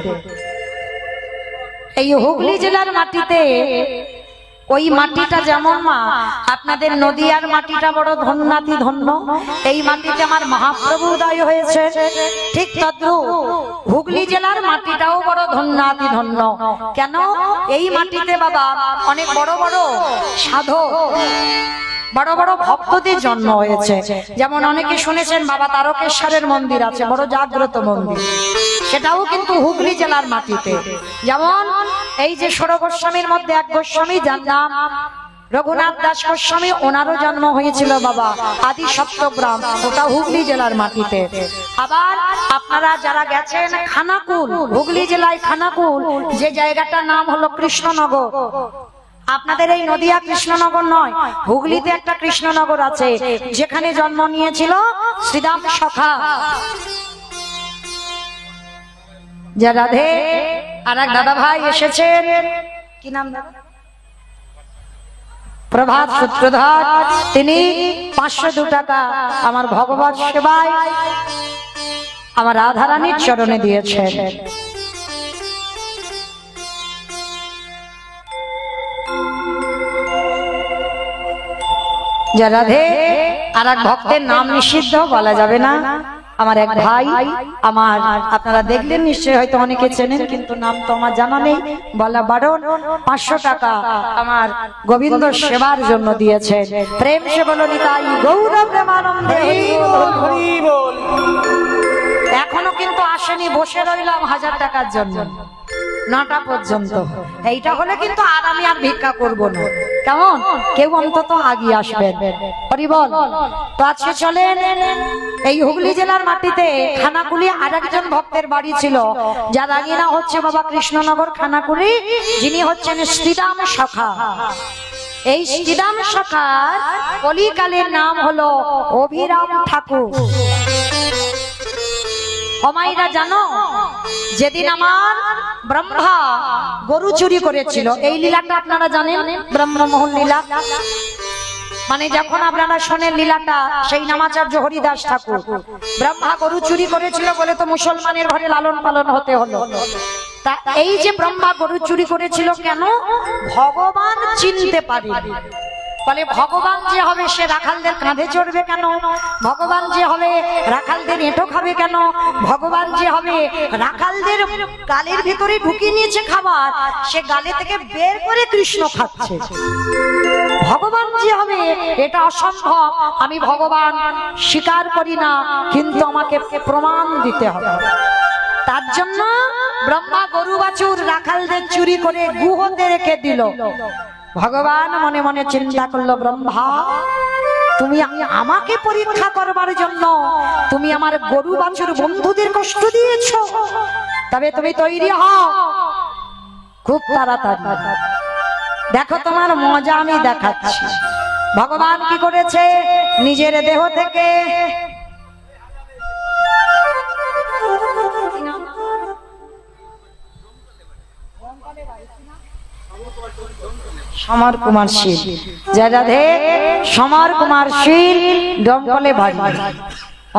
এই হুগলি জেলার মাটিতে, ওই মাটিটা যেমন মা আপনাদের নদিয়ার মাটিটা বড় ধন্যাতি ধন্য, এই মাটিতে আমার মহাপ্রভু উদয় হয়েছে, ঠিক তদ্রূপ হুগলি জেলার মাটিটাও বড় ধন্যাতি ধন্য। কেন? এই মাটিতে বাবা অনেক বড় বড় সাধক, বড় বড় ভক্তদের জন্ম হয়েছে। যেমন অনেকে শুনেছেন বাবা তারকেশ্বরের মন্দির আছে, বড় জাগ্রত মন্দির, সেটাও কিন্তু হুগলি জেলার মাটিতে। যেমন এই যে ষোড় গোস্বামীর মধ্যে এক গোস্বামী যার নাম রঘুনাথ দাস গোস্বামী, ওনারও জন্ম হয়েছিল বাবা আদি সপ্তগ্রাম, ওটা হুগলি জেলার মাটিতে। আবার আপনারা যারা গেছেন খানাকুল, হুগলি জেলায় খানাকুল, যে জায়গাটার নাম হলো কৃষ্ণনগর, আপনাদের এই নদিয়া কৃষ্ণনগর নয়, হুগলিতে একটা কৃষ্ণনগর আছে, যেখানে জন্ম নিয়েছিল শ্রীদাম সখা। যা রাধে। আর এক দাদা ভাই এসেছেন, কি নাম দাদা? প্রভাত সূত্রধর, তিনি 502 টাকা আমার ভগবত সেবায় আমার রাধারানীর চরণে দিয়েছেন। যা রাধে। আর এক ভক্তের নাম নিষিদ্ধ বলা যাবে না, আমার এক ভাই, আমার আপনারা দেখলেন নিশ্চয়ই, হয়তো অনেকে চেনেন, কিন্তু নাম তো আমার জানা নেই, বলা বারণ। 500 টাকা আমার গোবিন্দ সেবার জন্য দিয়েছেন। প্রেম সে বলো নিতাই গৌর প্রেমানন্দে। এখনো কিন্তু আসেনি, বসে রইলাম 1000 টাকার জন্য 9টা পর্যন্ত। এইটা হলে কিন্তু আর আমি আর ভিক্ষা করব না, কেমন? কেউ অন্তত আগিয়ে আসবেন। হরিবল। তো আজকে চলেন এই হুগলি জেলার মাটিতে খানাকুলি আর একজন ভক্তের বাড়ি ছিল, যার আঙিনা হচ্ছে বাবা কৃষ্ণনগর খানাকুলি, যিনি হচ্ছেন শ্রীদাম সখা। এই শ্রীদাম সখার কলিকালের নাম হলো অভিরাম ঠাকুর। অমাইরা জানো, যেদিন আমার ব্রহ্মা গরু চুরি করেছিল, এই লীলাটা আপনারা জানেন, ব্রহ্মমোহন লীলা, মানে যখন আপনারা শোনেন লীলাটা, সেই নামাচার্য হরিদাস ঠাকুর, ব্রহ্মা গরু চুরি করেছিল বলে তো মুসলমানের ঘরে লালন পালন হতে হলো। তা এই যে ব্রহ্মা গরু চুরি করেছিল কেন? ভগবান চিনতে পারে, বলে ভগবান যে হবে সে রাখালদের কাঁধে চড়বে কেন? ভগবান যে হবে রাখালদের এঁটো খাবে কেন? ভগবান যে হবে রাখালদের গালের ভিতরে ঢুকিয়ে নিয়েছে খাবার, সে গালে থেকে বের করে কৃষ্ণ খাচ্ছে। ভগবান যে হবে এটা অসম্ভব, আমি ভগবান স্বীকার করি না, কিন্তু আমাকে প্রমাণ দিতে হবে। তার জন্য ব্রহ্মা গরু বাছুর রাখালদের চুরি করে গুহতে রেখে দিল। ভগবান মনে মনে চিন্তা করলো, ব্রহ্মা তুমি আমাকে পরীক্ষা করবার জন্য তুমি আমার গরু বাছুর বন্ধুদের কষ্ট দিয়েছো, তবে তুমি তৈরি হও খুব তাড়াতাড়ি, দেখো তোমার মজা আমি দেখাচ্ছি। ভগবান কি করেছে? নিজের দেহ থেকে সমর কুমার শীল, জয় রাধে। সমর কুমার শীল দমকলে বাড়ি,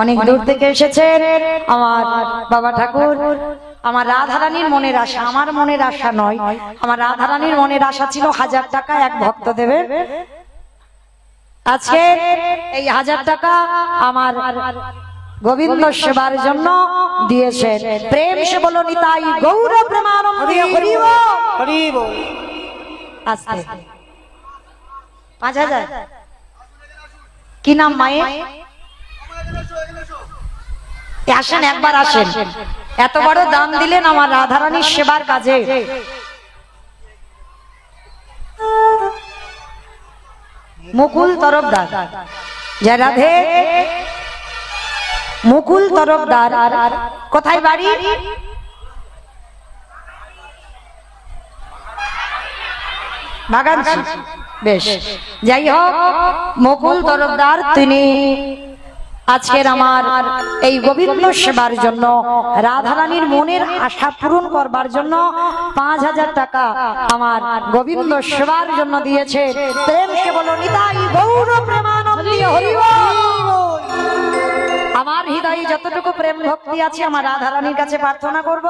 অনেক দূর থেকে এসেছেন আমার বাবা ঠাকুর, আমার রাধারানীর মনের আশা, আমার মনের আশা নয়, আমার রাধারানীর মনের আশা ছিল 1000 টাকা এক ভক্ত দেবে। আজকে এই 1000 টাকা আমার গোবিন্দ সেবার জন্য দিয়েছেন। প্রেম সে বলো নিতাই গৌর প্রেমানন্দে হরি বল। হরি বল। আজকে 5000 কি নাম মায়ের? আসেন একবার আসেন, এত বড় দান দিলেন আমার রাধারানীর সেবার কাজে। মুকুল তরফদার, জয় রাধে। মুকুল তরফদার কোথায় বাড়ি? বাগানছি। বেশ, যাই হোক, মুকুল তরফদার তিনি আজকের আমার এই গোবিন্দ সেবার জন্য, রাধারানীর মনের আশা পূরণ করবার জন্য 5000 টাকা আমার গোবিন্দ সেবার জন্য দিয়েছে। প্রেম সে বলো নিতাই গৌর প্রেমানন্দে হরি বল। আমার হৃদয়ে যতটুকু প্রেম ভক্তি আছে আমার রাধারানীর কাছে প্রার্থনা করব,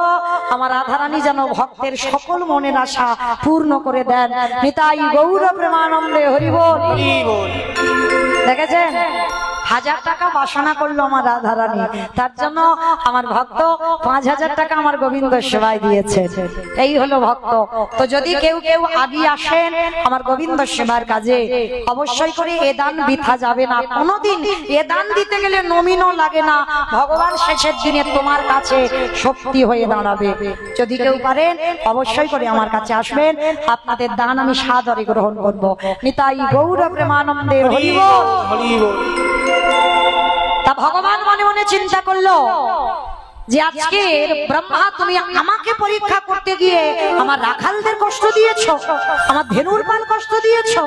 আমার রাধারানী যেন ভক্তের সকল মনের আশা পূর্ণ করে দেন। নিতাই গৌর প্রেমানন্দে হরি বল। দেখেছেন 1000 টাকা বাসনা করলো আমার রাধারানী, তার জন্য আমার ভক্ত 5000 টাকা আমার গোবিন্দ সেবায় দিয়েছে। এই হলো ভক্ত। তো যদি কেউ কেউ আগে আসেন আমার গোবিন্দ সেবার কাজে, অবশ্যই করে এ দান বৃথা যাবে না। কোনোদিন এ দান দিতে গেলে নমিনও লাগে না, ভগবান শেষের দিনে তোমার কাছে শক্তি হয়ে দাঁড়াবে। যদি কেউ পারেন অবশ্যই করে আমার কাছে আসবেন, আপনাদের দান আমি সাদরে গ্রহণ করব। নিতাই গৌর প্রেমানন্দে হরি বল। তা ভগবান মনে মনে চিন্তা করলো যে আজকের ব্রহ্মা তুমি আমাকে পরীক্ষা করতে গিয়ে আমার রাখালদের কষ্ট দিয়েছো, আমার ধেনুর পাল কষ্ট দিয়েছো।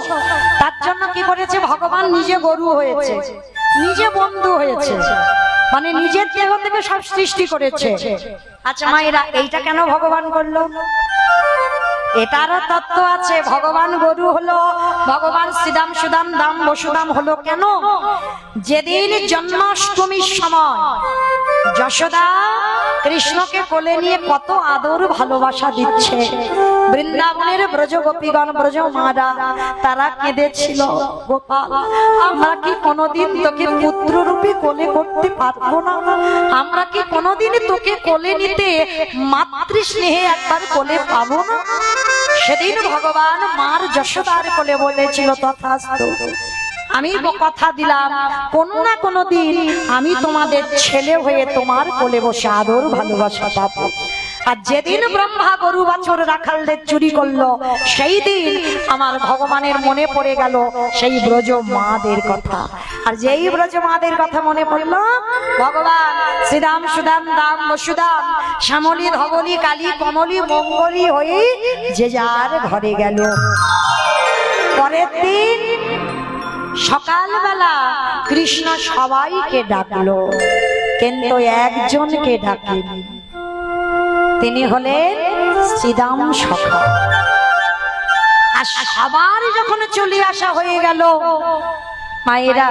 তার জন্য কি করেছে ভগবান? নিজে গরু হয়েছে, নিজে বন্ধু হয়েছে, মানে নিজের দেহ থেকে সব সৃষ্টি করেছে। আচ্ছা মায়েরা, এইটা কেন ভগবান করলো? এটারও তত্ত্ব আছে। ভগবান গরু হলো, ভগবান শ্রীদাম সুদাম দাম বসুদাম হলো কেন? যেদিন জন্মাষ্টমীর সময় যশোদা কৃষ্ণকে কোলে নিয়ে কত আদর ভালোবাসা দিচ্ছে, বৃন্দাবনের ব্রজ গোপীগণ ব্রজ মারা তারা কেঁদেছিল, গোপাল আমরা কি কোনোদিন তোকে পুত্র রূপে কোলে করতে পারবো না? আমরা কি কোনোদিন তোকে কোলে নিতে মাতৃ স্নেহে একবার কোলে পাবো না? সেদিন ভগবান মার যশোদার কোলে বলেছিল তথাস্তু, আমি কথা দিলাম কোন না কোনো দিন আমি তোমাদের ছেলে হয়ে তোমার কোলে বসে আদর ভালোবাসা পাবো। আর যেদিন ব্রহ্মা গরু বাছুর রাখালদের চুরি করলো, সেই দিন আমার ভগবানের মনে পড়ে গেল সেই ব্রজ মাদের কথা। আর যেই ব্রজ মাদের কথা মনে পড়লো, ভগবান শ্রীরাম সুদাম দাম বসুদাম শ্যামলী ধবলী কালী কমলী মঙ্গলী হয়ে যে যার ঘরে গেল। পরের দিন সকালবেলা কৃষ্ণ সবাইকে ডাকলো, কিন্তু একজনকে ডাকেনি, তিনি হলেন শ্রীদাম সখা। আর সবার যখন চলে আসা হয়ে গেল মায়েরা,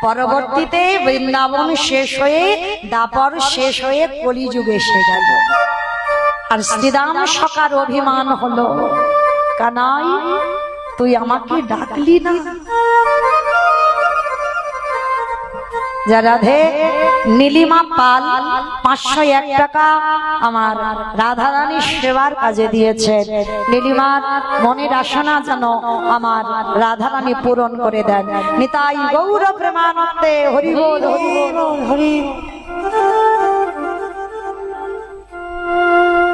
পরবর্তীতে বৃন্দাবন শেষ হয়ে দাপর শেষ হয়ে কলিযুগে এসে গেল। আর শ্রীদাম সখার অভিমান হলো, কানাই তুই আমাকে ডাকলি না। রাধে নীলিমা পাল 501 টাকা আমার রাধারানীর সেবার কাজে দিয়েছে। নীলিমার মনের আশা যেন আমার রাধারানী পূরণ করে দেন। নিতাই গৌর প্রেমানন্দে হরি বল হরি বল হরি।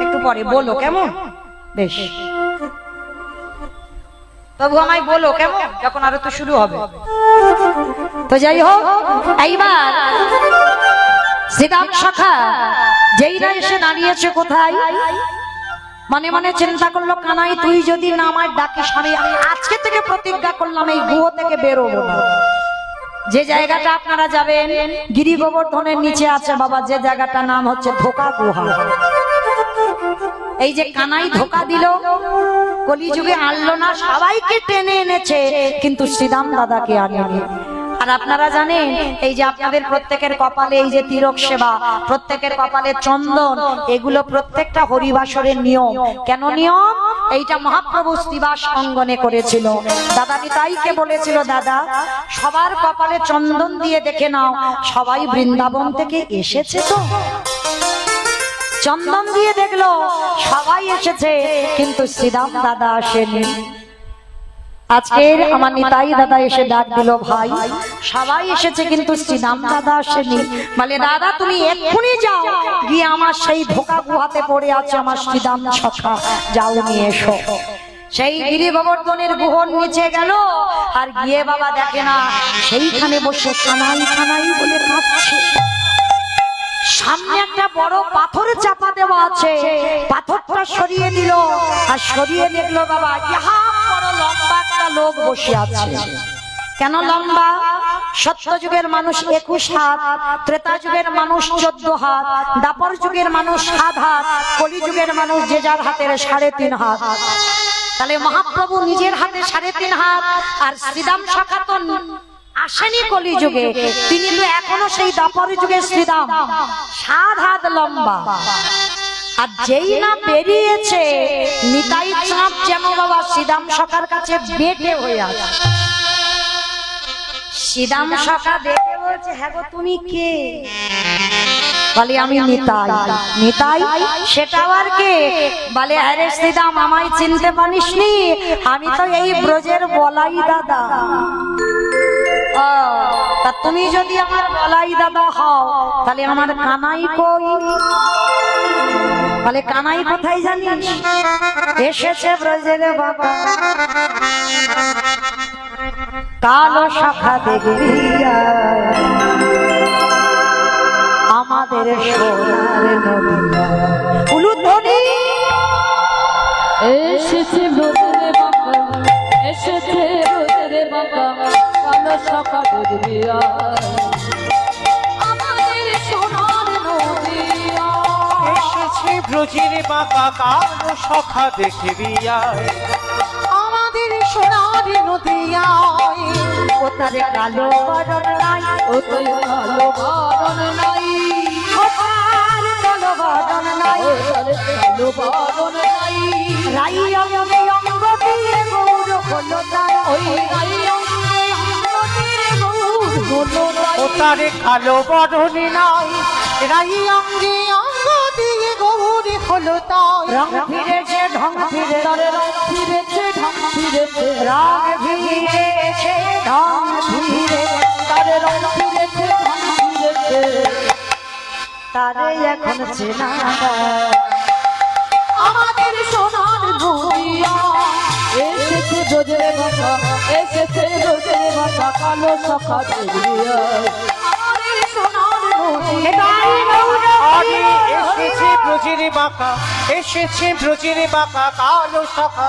একটু পরে বলো কেমন? বেশ, তবু আমায় বলো কেমন, যখন আরো তো শুরু হবে। তো যাই হোক, এইবার শ্রীদাম সখা যেই না এসে দাঁড়িয়েছে কোথায়, মনে মনে চিন্তা করলো, কানাই তুই যদি না আমায় ডাকিস, আমি আজকে থেকে প্রতিজ্ঞা করলাম এই গুহ থেকে বেরোবো না। যে জায়গাটা আপনারা যাবেন গিরি গোবর্ধনের নিচে আছে বাবা, যে জায়গাটার নাম হচ্ছে ধোকা গুহা। এই যে কানাই ধোকা দিল, কলিযুগে আনলো না, সবাইকে টেনে এনেছে কিন্তু শ্রীদাম দাদাকে আনেনি। আর আপনারা জানেন এই যে আপনাদের প্রত্যেকের কপালে এই যে তিলক সেবা, প্রত্যেকের কপালে চন্দন, এগুলো প্রত্যেকটা হরিবাসরের নিয়ম। কেন নিয়ম? এইটা মহাপ্রভু শ্রীবাস অঙ্গনে করেছিল। দাদা নিতাইকে বলেছিল, দাদা সবার কপালে চন্দন দিয়ে দেখে নাও সবাই বৃন্দাবন থেকে এসেছে তো। চন্দন দিয়ে দেখলো সবাই এসেছে, কিন্তু শ্রীরাম দাদা আসেনি। আজকের আমার নিতাই দাদা এসে ডাক দিল, ভাই সবাই এসেছে কিন্তু শ্রীরাম দাদা আসেনি। বলে, দাদা তুমি এক্ষুনি যাও, গিয়ে আমার সেই ধোকা গুহাতে পড়ে আছে আমার শ্রীরাম সখা, যাও নিয়ে এসো। সেই গিরি গোবর্ধনের গুহর নিচে গেল, আর গিয়ে বাবা দেখে না সেইখানে বসে কানাই কানাই বলে কাঁদছে। সামনে একটা বড় পাথর চাপা দেওয়া আছে, পাথরটা সরিয়ে দিল, আর সরিয়ে দেখলো বাবা ইহা বড় লম্বা একটা লোক বসে আছে। কেন লম্বা? সত্য যুগের মানুষ 21 হাত, ত্রেতা যুগের মানুষ 14 হাত, দাপর যুগের মানুষ 7 হাত, কলি যুগের মানুষ যে যার হাতের 3.5 হাত। তাহলে মহাপ্রভু নিজের হাতে 3.5 হাত, আর শ্রীরাম সখা তো আসেনি কলি যুগে, তিনি তো এখনো সেই দাপর যুগের শ্রীরাম, 7 হাত লম্বা। আর যেই না বেরিয়েছে নিতাই চাঁদ যেন বাবা শ্রীরাম সখার কাছে বেটে হয়ে আছে। শ্রীরাম সখা দেখে বলছে, হ্যাঁ গো তুমি কে? বলে, আমি নিতাই। নিতাই? সেটাও আর কে? বলে, আরে শ্রীরাম আমায় চিনতে পারিসনি? আমি তো এই ব্রজের বলাই দাদা। তা তুমি যদি আমার বলাই দাদা হও, তাহলে আমার কানাই কই? বলে, কানাই কোথায় জানিস? এসেছে ব্রজের বাবা, কালো শাখা দেখিয়া আমাদের সোনার নদিয়া। উলুধ্বনি এসেছে ব্রজের বাবা, এসেছে ব্রজের বাবা, কালো শাখা দেখিয়া আমাদের সোনার নদিয়া। এসেছে ব্রজের বাঁকা কালো সখা দেখিয়া আমাদের সোনার নদিয়ায়। ও তারে কালো বরণ নাই, ও তো কালো বরণ নাই, ও তার কালো বরণ নাই, ও তার কালো বরণ নাই। রাই অঙ্গে অঙ্গ দিয়ে গৌর হলো তার, ওই রাই অঙ্গে অঙ্গ দিয়ে গৌর হলো তার। ও তারে কালো বরণ নাই, রাই অঙ্গে অঙ্গ দিয়ে গৌরী হলো তাই। রং ফিরেছে ঢং ফিরে, তারে রং ফিরেছে ঢং ফিরেছে, রং ফিরেছে ঢং ফিরে, তারে রং ফিরেছে ঢং ফিরেছে। তারে এখন চেনা আমাদের সোনার নদিয়া। এসেছে ব্রজের বাবা, এসেছে ব্রজের বাবা, কালো শাখা দেখিয়া আমাদের সোনার নদিয়া। আরে এসেছে ব্রজের বাঁকা, এসেছে ব্রজের বাঁকা কালো সখা